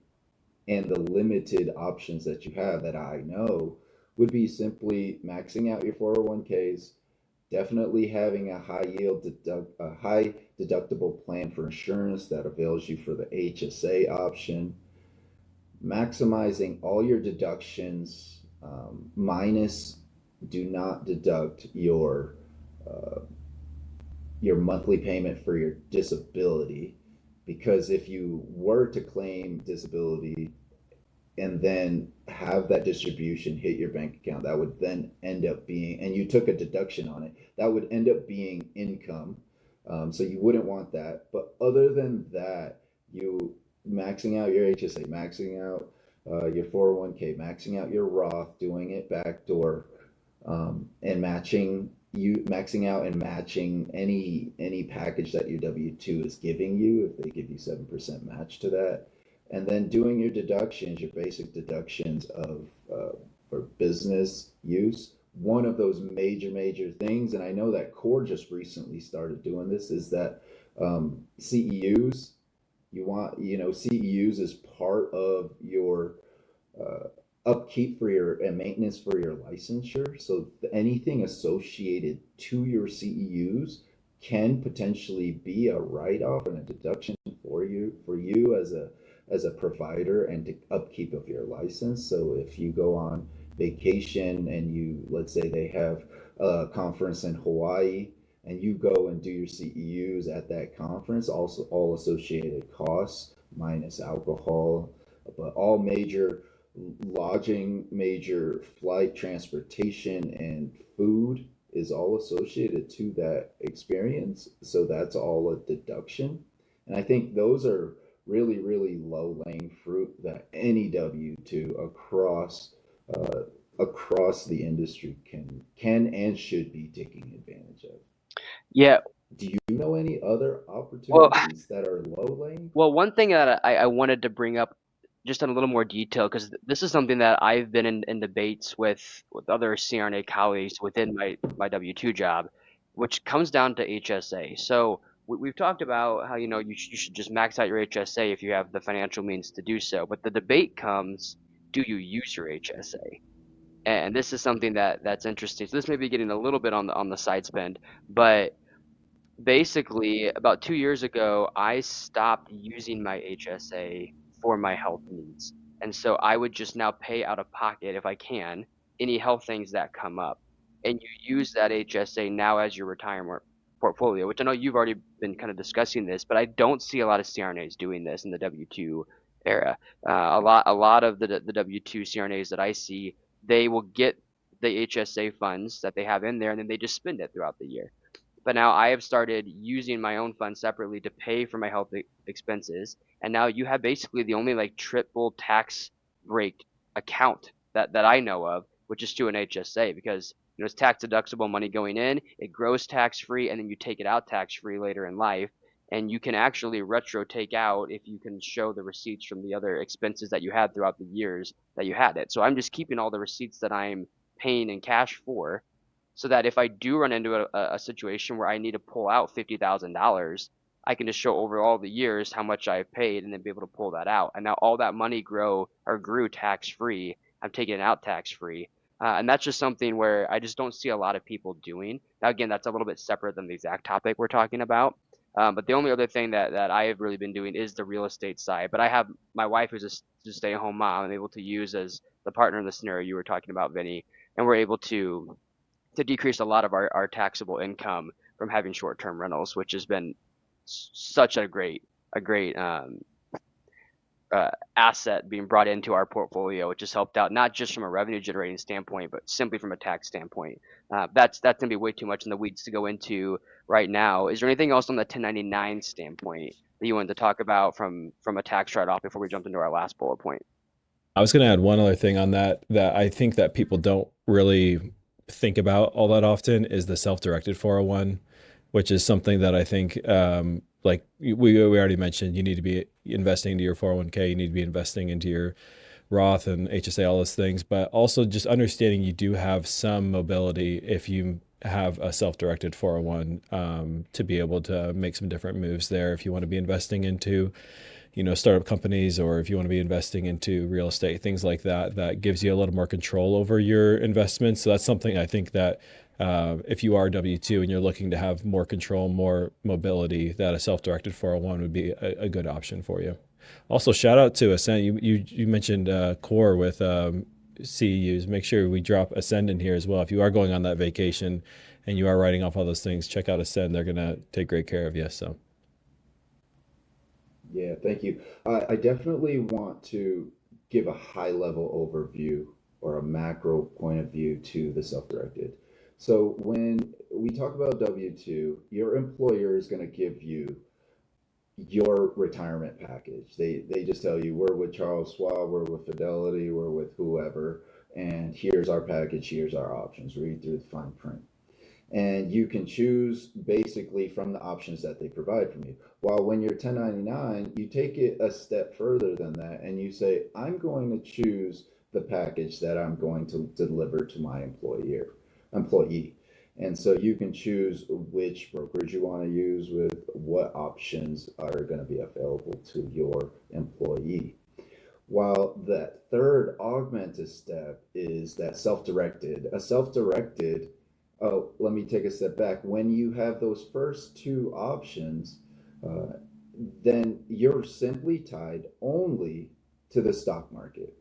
and the limited options that you have that I know would be simply maxing out your 401ks, definitely having a high deductible plan for insurance that avails you for the HSA option, maximizing all your deductions, minus do not deduct uh, your monthly payment for your disability, because if you were to claim disability and then have that distribution hit your bank account, that would then end up being, and you took a deduction on it, that would end up being income. So you wouldn't want that. But other than that, you maxing out your HSA, maxing out your 401k, maxing out your Roth, doing it backdoor, and maxing out and matching any package that your W-2 is giving you, if they give you 7% match to that, and then doing your deductions, your basic deductions of for business use. One of those major things, and I know that Core just recently started doing this, is that CEUs. CEUs is part of your uh, upkeep for your and maintenance for your licensure. So anything associated to your CEUs can potentially be a write-off and a deduction for you as a provider and to upkeep of your license. So if you go on vacation and let's say they have a conference in Hawaii, and you go and do your CEUs at that conference, also all associated costs minus alcohol, but all major lodging, major flight transportation, and food is all associated to that experience. So that's all a deduction. And I think those are really low laying fruit that any W-2 across the industry can and should be taking advantage of. Yeah, Do you you know any other Well, opportunities that are low laying? well, one thing that I wanted to bring up just in a little more detail, because this is something that I've been in debates with other CRNA colleagues within my W-2 job, which comes down to HSA. So we've talked about how, you should just max out your HSA if you have the financial means to do so. But the debate comes, do you use your HSA? And this is something that's interesting. So this may be getting a little bit on the side spend, but basically about 2 years ago, I stopped using my HSA for my health needs. And so I would just now pay out of pocket, if I can, any health things that come up. And you use that HSA now as your retirement portfolio, which I know you've already been kind of discussing this, but I don't see a lot of CRNAs doing this in the W-2 era. A lot of the W-2 CRNAs that I see, they will get the HSA funds that they have in there, and then they just spend it throughout the year. But now I have started using my own funds separately to pay for my health expenses. And now you have basically the only like triple tax break account that I know of, which is to an HSA, because it's tax deductible money going in, it grows tax free, and then you take it out tax free later in life. And you can actually retro take out if you can show the receipts from the other expenses that you had throughout the years that you had it. So I'm just keeping all the receipts that I'm paying in cash for, so that if I do run into a situation where I need to pull out $50,000, I can just show over all the years how much I've paid and then be able to pull that out. And now all that money grew tax free. I'm taking it out tax free. And that's just something where I just don't see a lot of people doing. Now, again, that's a little bit separate than the exact topic we're talking about. But the only other thing that I have really been doing is the real estate side. But I have my wife, who's a stay-at-home mom, I'm able to use as the partner in the scenario you were talking about, Vinny, and we're able to decrease a lot of our taxable income from having short-term rentals, which has been such a great asset being brought into our portfolio, which has helped out not just from a revenue generating standpoint, but simply from a tax standpoint. That's gonna be way too much in the weeds to go into right now. Is there anything else on the 1099 standpoint that you wanted to talk about from a tax write-off before we jump into our last bullet point? I was going to add one other thing on that I think that people don't really think about all that often is the self-directed 401, which is something that I think, like we already mentioned, you need to be investing into your 401k, you need to be investing into your Roth and HSA, all those things, but also just understanding you do have some mobility if you have a self-directed 401, to be able to make some different moves there. If you want to be investing into, startup companies, or if you want to be investing into real estate, things like that, that gives you a little more control over your investments. So that's something I think that if you are W-2 and you're looking to have more control, more mobility, that a self-directed 401 would be a good option for you. Also, shout out to Ascend. You mentioned Core with CEUs. Make sure we drop Ascend in here as well. If you are going on that vacation and you are writing off all those things, check out Ascend. They're going to take great care of you. So. Yeah, thank you. I definitely want to give a high level overview or a macro point of view to the self-directed. So when we talk about W-2, your employer is going to give you your retirement package. They just tell you, we're with Charles Schwab, we're with Fidelity, we're with whoever, and here's our package, here's our options. Read through the fine print. And you can choose basically from the options that they provide from you. While when you're 1099, you take it a step further than that and you say, I'm going to choose the package that I'm going to deliver to my employee. And so you can choose which brokerage you want to use with what options are going to be available to your employee. While that third augmented step is that self-directed. Oh, let me take a step back. When you have those first two options, then you're simply tied only to the stock market.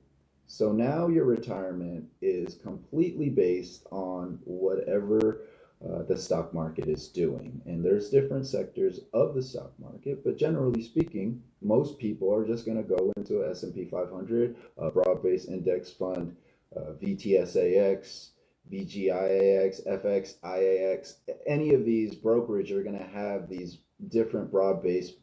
So now your retirement is completely based on whatever the stock market is doing. And there's different sectors of the stock market, but generally speaking, most people are just going to go into a S&P 500, a broad-based index fund, VTSAX, VGIAX, FX, IAX. Any of these brokerage are going to have these different broad-based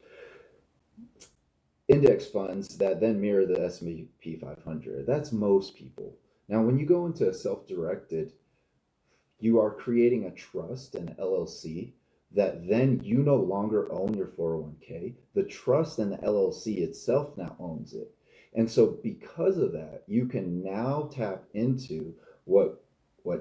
index funds that then mirror the S&P 500. That's most people. Now, when you go into a self-directed, you are creating a trust, an LLC, that then you no longer own your 401k. The trust and the LLC itself now owns it. And so because of that, you can now tap into what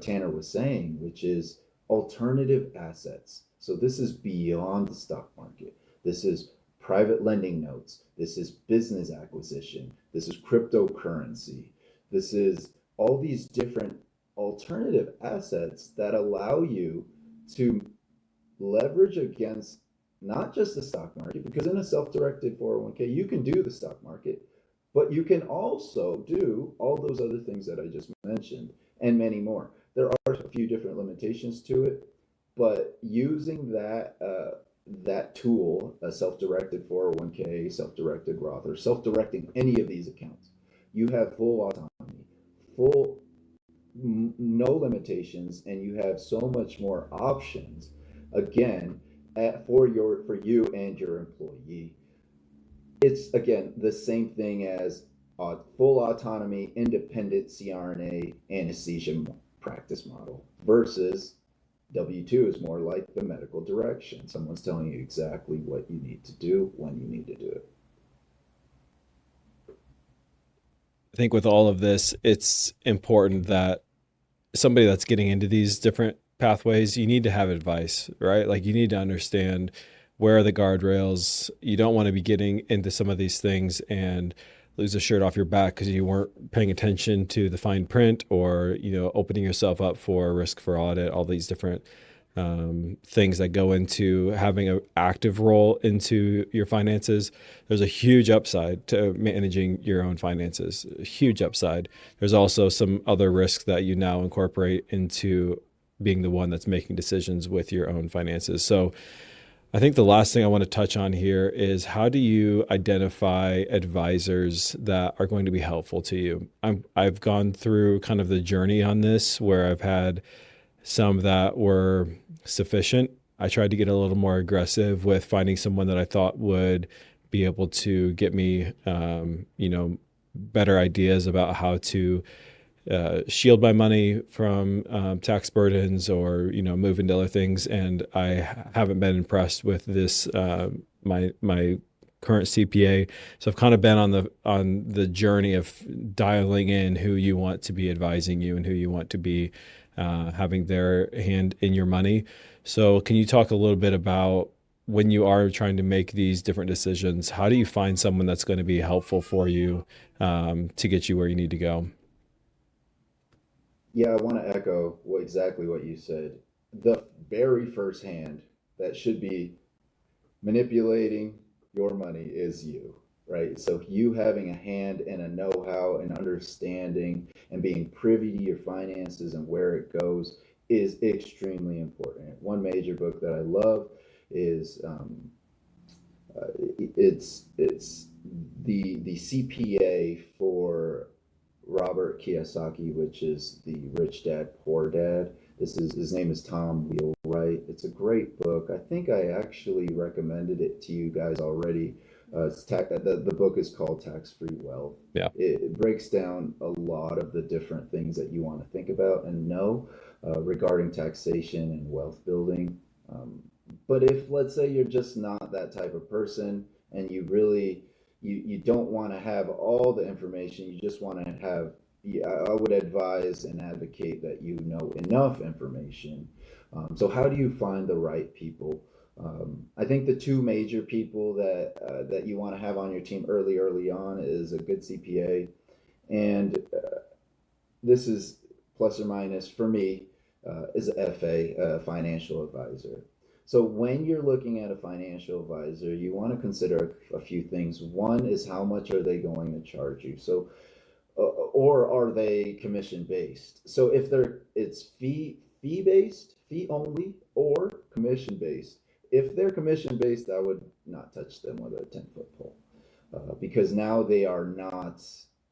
Tanner was saying, which is alternative assets. So this is beyond the stock market. This is private lending notes. This is business acquisition. This is cryptocurrency. This is all these different alternative assets that allow you to leverage against not just the stock market, because in a self-directed 401k, you can do the stock market, but you can also do all those other things that I just mentioned and many more. There are a few different limitations to it, but using that tool, a self-directed 401k, self-directed Roth, or self-directing any of these accounts, you have full autonomy, full no limitations, and you have so much more options again for you and your employee. It's again the same thing as full autonomy, independent CRNA anesthesia practice model versus W2 is more like the medical direction. Someone's telling you exactly what you need to do when you need to do it. I think with all of this, it's important that somebody that's getting into these different pathways, you need to have advice, right? Like you need to understand where are the guardrails. You don't want to be getting into some of these things and lose a shirt off your back because you weren't paying attention to the fine print, or opening yourself up for risk for audit, all these different things that go into having an active role into your finances. There's a huge upside to managing your own finances, a huge upside. There's also some other risks that you now incorporate into being the one that's making decisions with your own finances. So I think the last thing I want to touch on here is, how do you identify advisors that are going to be helpful to you? I've gone through kind of the journey on this where I've had some that were sufficient. I tried to get a little more aggressive with finding someone that I thought would be able to get me, better ideas about how to shield my money from tax burdens, or move into other things. And I haven't been impressed with this my current CPA. So I've kind of been on the journey of dialing in who you want to be advising you and who you want to be having their hand in your money. So can you talk a little bit about, when you are trying to make these different decisions, how do you find someone that's going to be helpful for you to get you where you need to go? Yeah, I want to echo exactly what you said. The very first hand that should be manipulating your money is you, right? So you having a hand and a know-how and understanding and being privy to your finances and where it goes is extremely important. One major book that I love is it's the CPA for Robert Kiyosaki, which is the Rich Dad Poor Dad. This is his name is Tom Wheelwright. It's a great book. I think I actually recommended it to you guys already. The book is called Tax Free Wealth. Yeah. It breaks down a lot of the different things that you want to think about and know regarding taxation and wealth building. But if, let's say, you're just not that type of person and you really you don't want to have all the information, you just want to have, I would advise and advocate that you know enough information. So how do you find the right people? I think the two major people that you want to have on your team early on is a good CPA, and this is plus or minus for me, is a FA, a financial advisor. So when you're looking at a financial advisor, you want to consider a few things. One is, how much are they going to charge you? So, or are they commission based? So if it's fee based, fee only, or commission based. If they're commission based, I would not touch them with a 10-foot pole, because now they are not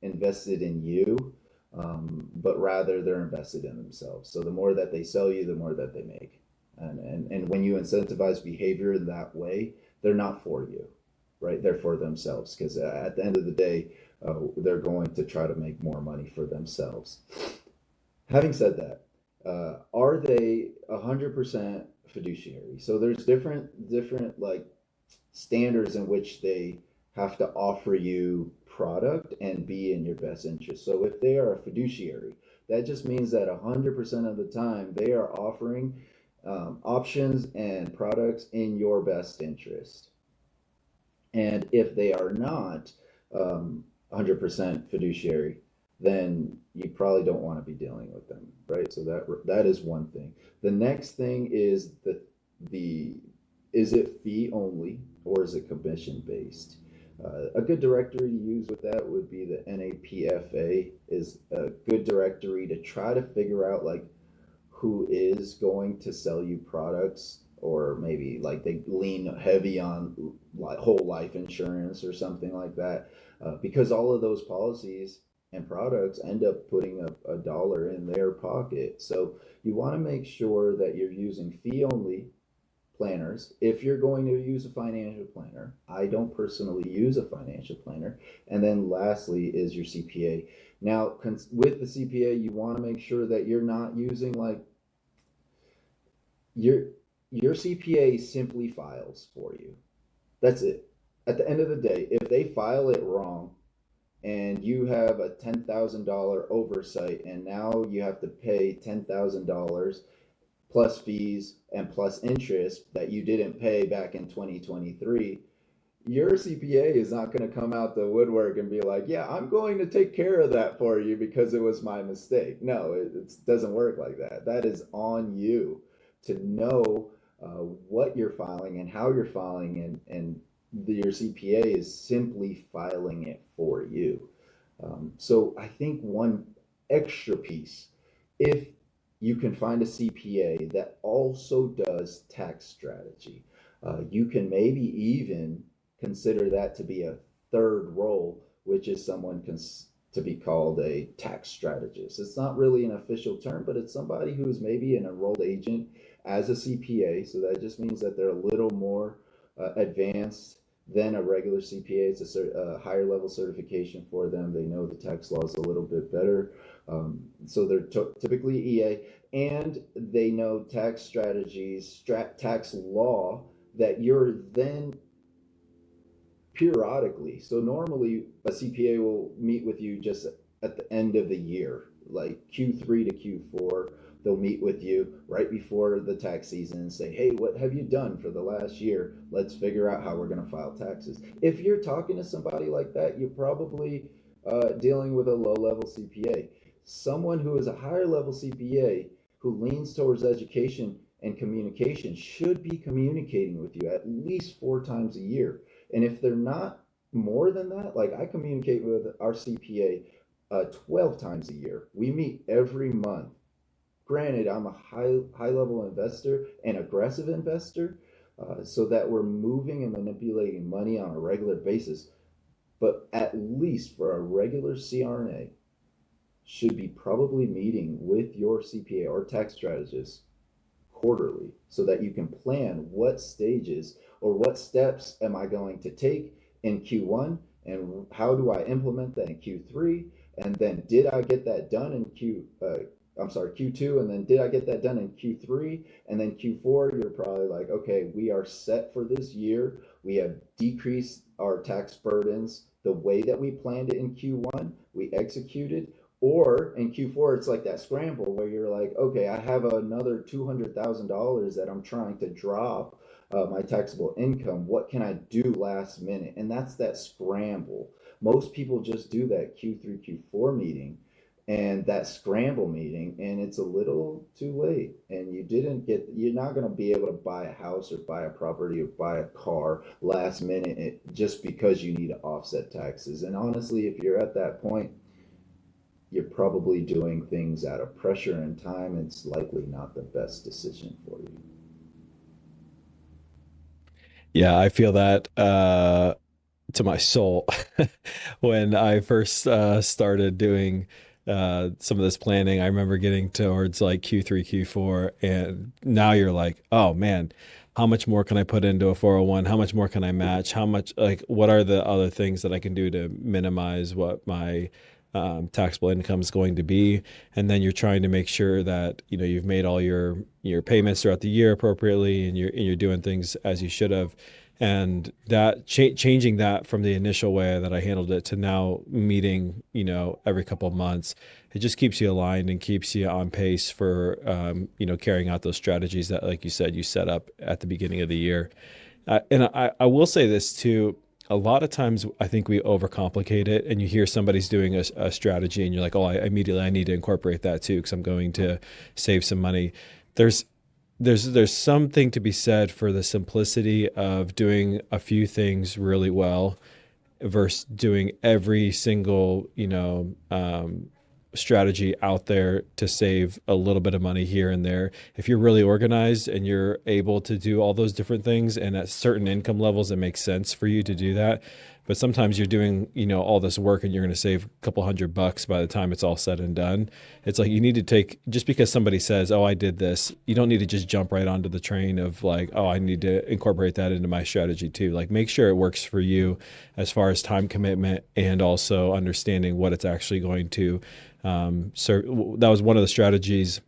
invested in you, but rather they're invested in themselves. So the more that they sell you, the more that they make. And when you incentivize behavior that way, they're not for you, right? They're for themselves, because at the end of the day, they're going to try to make more money for themselves. Having said that, Are they 100% fiduciary? So there's different like standards in which they have to offer you product and be in your best interest. So if they are a fiduciary, that just means that 100% of the time they are offering options and products in your best interest. And if they are not 100% fiduciary, then you probably don't want to be dealing with them, right? So that is one thing. The next thing is the is it fee only or is it commission based? A good directory to use with that would be the NAPFA is a good directory to try to figure out like who is going to sell you products, or maybe like they lean heavy on like whole life insurance or something like that, because all of those policies and products end up putting a dollar in their pocket. So you want to make sure that you're using fee only planners. If you're going to use a financial planner, I don't personally use a financial planner. And then lastly is your CPA. Now, with the CPA, you want to make sure that you're not using like your your CPA simply files for you. That's it. At the end of the day, if they file it wrong and you have a $10,000 oversight and now you have to pay $10,000 plus fees and plus interest that you didn't pay back in 2023, your CPA is not going to come out the woodwork and be like, yeah, I'm going to take care of that for you because it was my mistake. No, it doesn't work like that. That is on you to know what you're filing and how you're filing, and your CPA is simply filing it for you. So I think one extra piece, if you can find a CPA that also does tax strategy, you can maybe even consider that to be a third role, which is someone to be called a tax strategist. It's not really an official term, but it's somebody who is maybe an enrolled agent as a CPA. So that just means that they're a little more advanced than a regular CPA. It's a higher level certification for them. They know the tax laws a little bit better. So they're typically EA, and they know tax strategies, tax law that you're then periodically. So normally a CPA will meet with you just at the end of the year, like Q3 to Q4. They'll meet with you right before the tax season and say, hey, what have you done for the last year? Let's figure out how we're going to file taxes. If you're talking to somebody like that, you're probably dealing with a low level CPA. Someone who is a higher level CPA who leans towards education and communication should be communicating with you at least 4 times a year. And if they're not more than that, like I communicate with our CPA 12 times a year. We meet every month. Granted, I'm a high level investor and aggressive investor, so that we're moving and manipulating money on a regular basis. But at least for a regular CRNA, should be probably meeting with your CPA or tax strategist quarterly so that you can plan what stages or what steps am I going to take in Q1 and how do I implement that in Q3, and then did I get that done in Q2, and then did I get that done in Q3, and then Q4 you're probably like, okay, we are set for this year. We have decreased our tax burdens the way that we planned it in Q1. We executed. Or in Q4, it's like that scramble where you're like, okay, I have another $200,000 that I'm trying to drop my taxable income. What can I do last minute? And that's that scramble. Most people just do that Q3, Q4 meeting and that scramble meeting, and it's a little too late. And you're not going to be able to buy a house or buy a property or buy a car last minute just because you need to offset taxes. And honestly, if you're at that point, you're probably doing things out of pressure and time. It's likely not the best decision for you. Yeah, I feel that to my soul when I first started doing some of this planning. I remember getting towards like Q3, Q4, and now you're like, oh man, how much more can I put into a 401? How much more can I match? How much, like, what are the other things that I can do to minimize what my taxable income is going to be, and then you're trying to make sure that you've made all your payments throughout the year appropriately, and you're doing things as you should have. And that changing that from the initial way that I handled it to now meeting every couple of months, it just keeps you aligned and keeps you on pace for carrying out those strategies that, like you said, you set up at the beginning of the year. And I will say this too. A lot of times I think we overcomplicate it, and you hear somebody's doing a strategy and you're like, oh, I need to incorporate that too, because I'm going to save some money. There's there's something to be said for the simplicity of doing a few things really well versus doing every single strategy out there to save a little bit of money here and there. If you're really organized and you're able to do all those different things, and at certain income levels it makes sense for you to do that. But sometimes you're doing all this work and you're going to save a couple $100 by the time it's all said and done. It's like, you need to take, just because somebody says, oh, I did this, you don't need to just jump right onto the train of like, oh, I need to incorporate that into my strategy too. Like, make sure it works for you as far as time commitment, and also understanding what it's actually going to serve. That was one of the strategies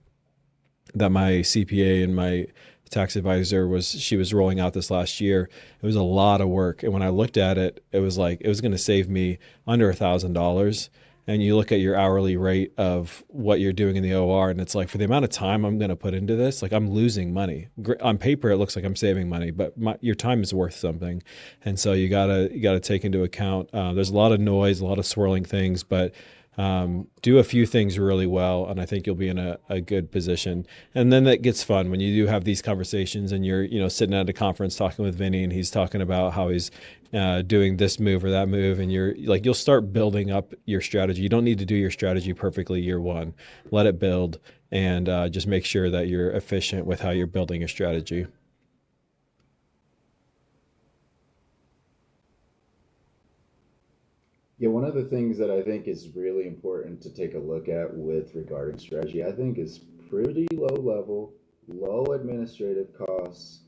that my CPA and my tax advisor she was rolling out this last year. It was a lot of work, and when I looked at it, it was like it was going to save me under $1,000. And you look at your hourly rate of what you're doing in the OR, and it's like, for the amount of time I'm going to put into this, like, I'm losing money. On paper, it looks like I'm saving money, but your time is worth something. And so you gotta take into account. There's a lot of noise, a lot of swirling things, but do a few things really well, and I think you'll be in a good position. And then that gets fun when you do have these conversations, and you're sitting at a conference talking with Vinny, and he's talking about how he's doing this move or that move, and you'll start building up your strategy. You don't need to do your strategy perfectly year one. Let it build, and just make sure that you're efficient with how you're building your strategy. Yeah, one of the things that I think is really important to take a look at with regarding strategy, I think, is pretty low level, low administrative costs,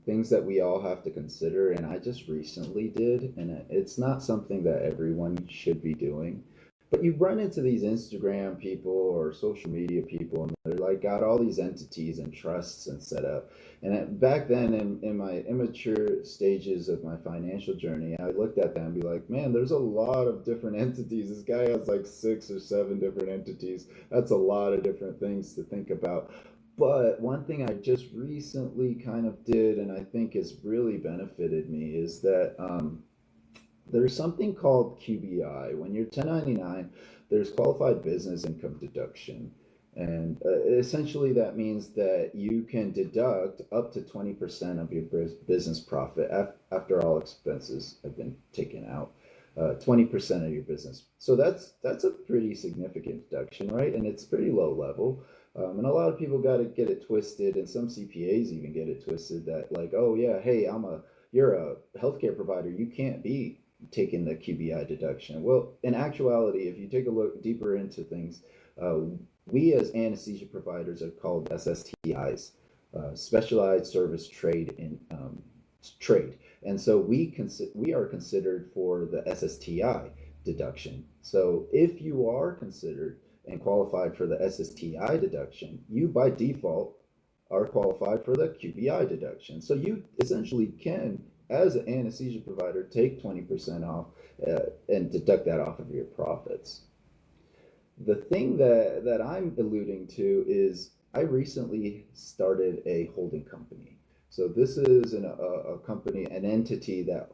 things that we all have to consider. And I just recently did, and it's not something that everyone should be doing. But you run into these Instagram people or social media people, and they're like got all these entities and trusts and set up. And back then, in my immature stages of my financial journey, I looked at that and be like, man, there's a lot of different entities. This guy has like 6 or 7 different entities. That's a lot of different things to think about. But one thing I just recently kind of did, and I think has really benefited me, is that there's something called QBI. When you're 1099, there's qualified business income deduction. And essentially, that means that you can deduct up to 20% of your business profit after all expenses have been taken out. 20% of your business. So that's a pretty significant deduction, right? And it's pretty low level. And a lot of people got to get it twisted, and some CPAs even get it twisted that, like, oh yeah, hey, you're a healthcare provider, you can't be taking the QBI deduction. Well, in actuality, if you take a look deeper into things, uh, we as anesthesia providers are called SSTIs, specialized service trade, and so we are considered for the SSTI deduction. So if you are considered and qualified for the SSTI deduction, you by default are qualified for the QBI deduction. So you essentially can, as an anesthesia provider, take 20% off and deduct that off of your profits. The thing that I'm alluding to is I recently started a holding company. So this is a company, an entity that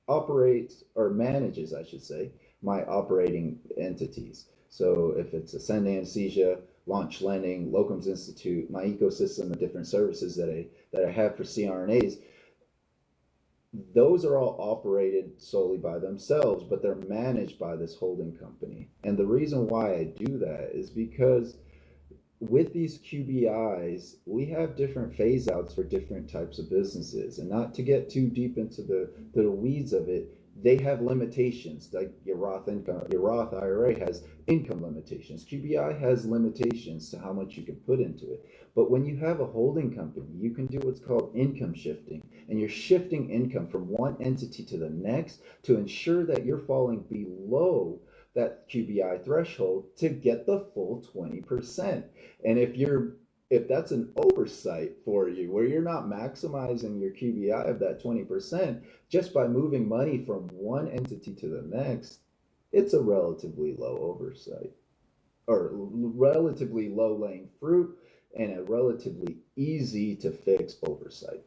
operates or manages, I should say, my operating entities. So if it's Ascend Anesthesia, Launch Lending, Locums Institute, my ecosystem of different services that I have for CRNAs, those are all operated solely by themselves, but they're managed by this holding company. And the reason why I do that is because with these QBIs, we have different phase outs for different types of businesses. And not to get too deep into the weeds of it, they have limitations. Like your Roth income, your Roth IRA has income limitations. QBI has limitations to how much you can put into it. But when you have a holding company, you can do what's called income shifting. And you're shifting income from one entity to the next to ensure that you're falling below that QBI threshold to get the full 20%. And if that's an oversight for you where you're not maximizing your QBI of that 20% just by moving money from one entity to the next, it's a relatively low oversight or relatively low laying fruit and a relatively easy to fix oversight.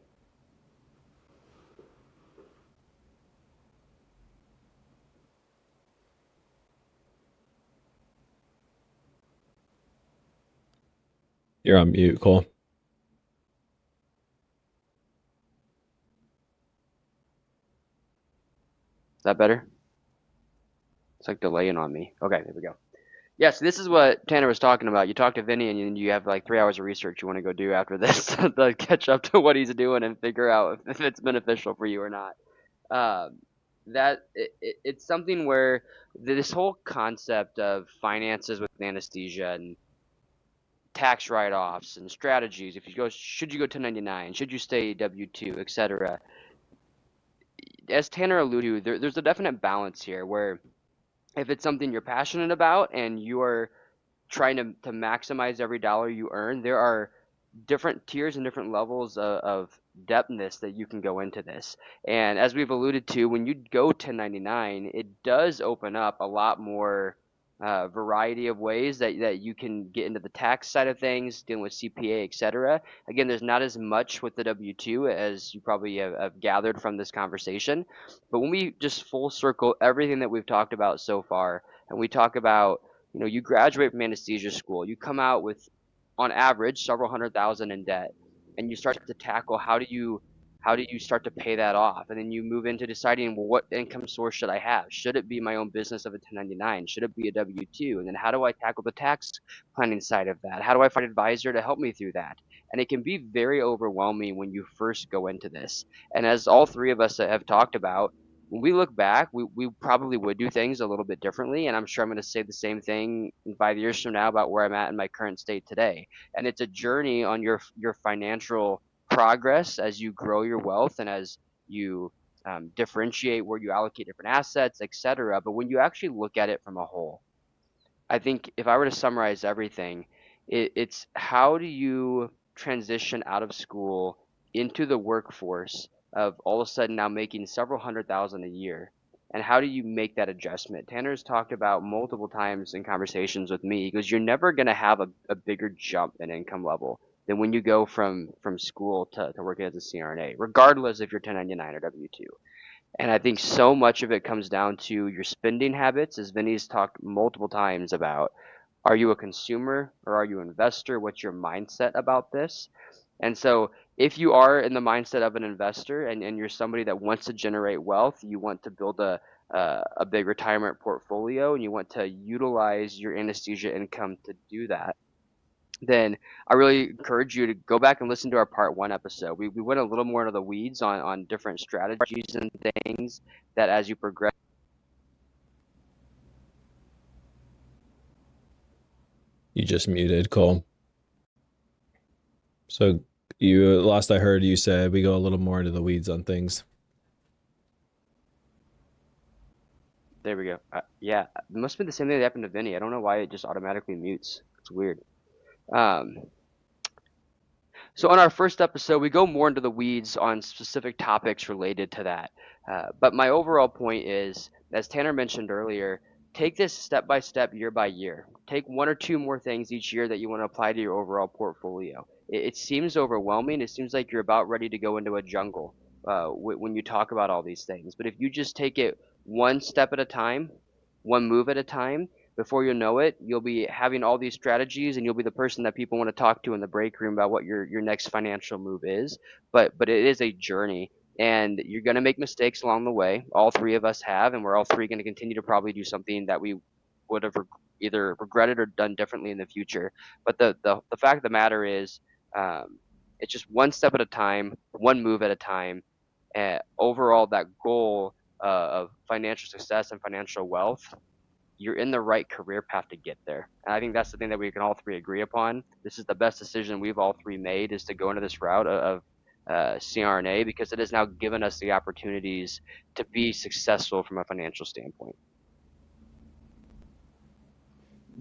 You're on mute, Cole. Is that better? It's like delaying on me. Okay, there we go. Yeah, so this is what Tanner was talking about. You talk to Vinny and you have like 3 hours of research you want to go do after this to catch up to what he's doing and figure out if it's beneficial for you or not. Um, it's something where this whole concept of finances with anesthesia and tax write-offs and strategies, if you go, should you go 1099, should you stay W-2, etc. As Tanner alluded to, there's a definite balance here where if it's something you're passionate about and you are trying to maximize every dollar you earn, there are different tiers and different levels of depthness that you can go into this. And as we've alluded to, when you go 1099, it does open up a lot more variety of ways that you can get into the tax side of things, dealing with CPA, etc. Again, there's not as much with the W-2 as you probably have gathered from this conversation. But when we just full circle everything that we've talked about so far, and we talk about, you graduate from anesthesia school, you come out with, on average, several hundred thousand in debt, and you start to tackle how do you start to pay that off, and then you move into deciding, well, what income source should I have? Should it be my own business of a 1099? Should it be a W-2? And then how do I tackle the tax planning side of that? How do I find an advisor to help me through that? And it can be very overwhelming when you first go into this. And as all three of us have talked about, when we look back, we probably would do things a little bit differently. And I'm sure I'm going to say the same thing in 5 years from now about where I'm at in my current state today. And it's a journey on your financial progress as you grow your wealth and as you differentiate where you allocate different assets, etc. But when you actually look at it from a whole, I think if I were to summarize everything, it's how do you transition out of school into the workforce of all of a sudden now making several hundred thousand a year? And how do you make that adjustment? Tanner's talked about multiple times in conversations with me because you're never going to have a bigger jump in income level than when you go from school to working as a CRNA, regardless if you're 1099 or W-2. And I think so much of it comes down to your spending habits, as Vinny's talked multiple times about. Are you a consumer or are you an investor? What's your mindset about this? And so, if you are in the mindset of an investor and you're somebody that wants to generate wealth, you want to build a big retirement portfolio, and you want to utilize your anesthesia income to do that, then I really encourage you to go back and listen to our part one episode. We went a little more into the weeds on different strategies and things that as you progress. You just muted, Cole. So you last I heard you said we go a little more into the weeds on things. There we go. Yeah, it must have been the same thing that happened to Vinny. I don't know why it just automatically mutes. It's weird. Um, So on our first episode, we go more into the weeds on specific topics related to that. But my overall point is, as Tanner mentioned earlier, take this step by step, year by year. Take one or two more things each year that you want to apply to your overall portfolio. It seems overwhelming. It seems like you're about ready to go into a jungle when you talk about all these things. But if you just take it one step at a time, one move at a time, before you know it, you'll be having all these strategies and you'll be the person that people want to talk to in the break room about what your next financial move is. But it is a journey and you're going to make mistakes along the way. All three of us have, and we're all three going to continue to probably do something that we would have either regretted or done differently in the future. But the fact of the matter is, it's just one step at a time, one move at a time. Overall, that goal of financial success and financial wealth, you're in the right career path to get there. And I think that's the thing that we can all three agree upon. This is the best decision we've all three made, is to go into this route of CRNA, because it has now given us the opportunities to be successful from a financial standpoint.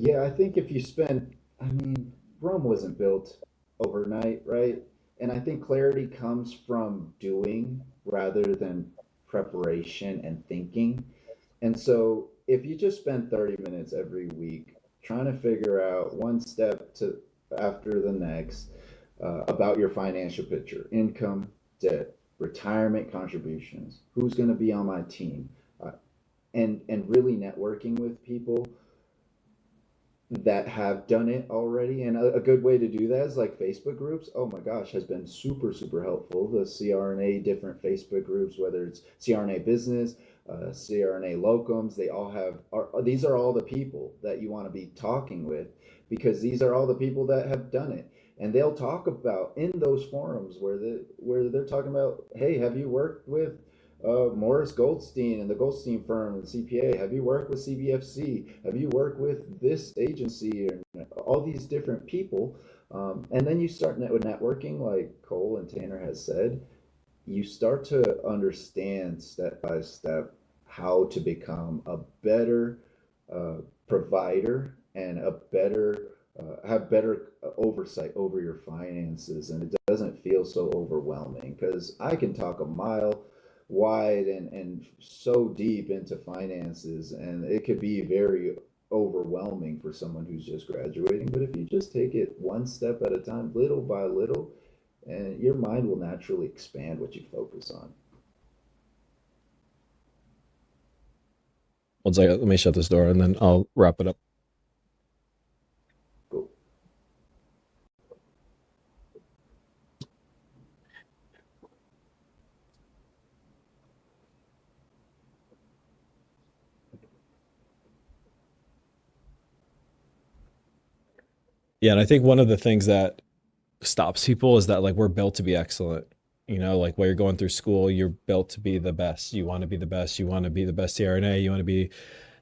Yeah, I think if you spend, I mean, Rome wasn't built overnight, right? And I think clarity comes from doing rather than preparation and thinking. And so if you just spend 30 minutes every week trying to figure out one step to after the next about your financial picture, income, debt, retirement contributions, who's going to be on my team, uh, and really networking with people that have done it already. And a good way to do that is like Facebook groups. Oh my gosh, has been super, super helpful. The CRNA different Facebook groups, whether it's CRNA business, CRNA locums, they all have, these are all the people that you want to be talking with because these are all the people that have done it. And they'll talk about in those forums where they're talking about, hey, have you worked with Morris Goldstein and the Goldstein firm and CPA? Have you worked with CBFC? Have you worked with this agency and all these different people? And then you start with networking, like Cole and Tanner has said. You start to understand step by step how to become a better uh, provider and a better have better oversight over your finances, and it doesn't feel so overwhelming because I can talk a mile wide and so deep into finances, and it could be very overwhelming for someone who's just graduating. But if you just take it one step at a time, little by little, and your mind will naturally expand what you focus on. One second, let me shut this door and then I'll wrap it up. Cool. Yeah, and I think one of the things that stops people is that like we're built to be excellent. You know, like while you're going through school, you're built to be the best. You want to be the best. You want to be the best CRNA. You want to be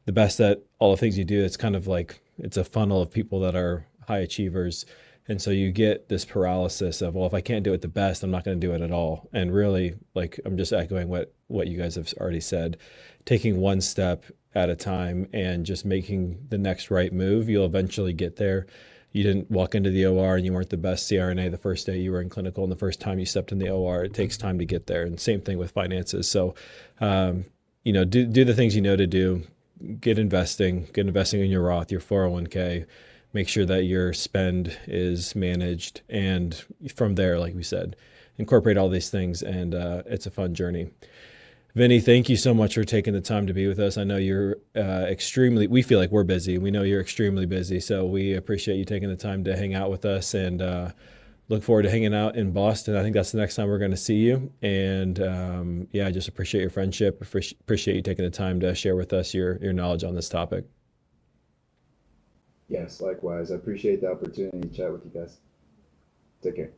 the best at all the things you do. It's kind of like it's a funnel of people that are high achievers. And so you get this paralysis of, well, if I can't do it the best, I'm not going to do it at all. And really, like I'm just echoing what you guys have already said, taking one step at a time and just making the next right move, you'll eventually get there. You didn't walk into the OR and you weren't the best CRNA the first day you were in clinical and the first time you stepped in the OR. It takes time to get there. And same thing with finances. So, um, do the things you know to do. Get investing in your Roth, your 401k. Make sure that your spend is managed. And from there, like we said, incorporate all these things. And it's a fun journey. Vinny, thank you so much for taking the time to be with us. I know you're we feel like we're busy. We know you're extremely busy. So we appreciate you taking the time to hang out with us and look forward to hanging out in Boston. I think that's the next time we're going to see you. And yeah, I just appreciate your friendship. Appreciate you taking the time to share with us your knowledge on this topic. Yes, likewise. I appreciate the opportunity to chat with you guys. Take care.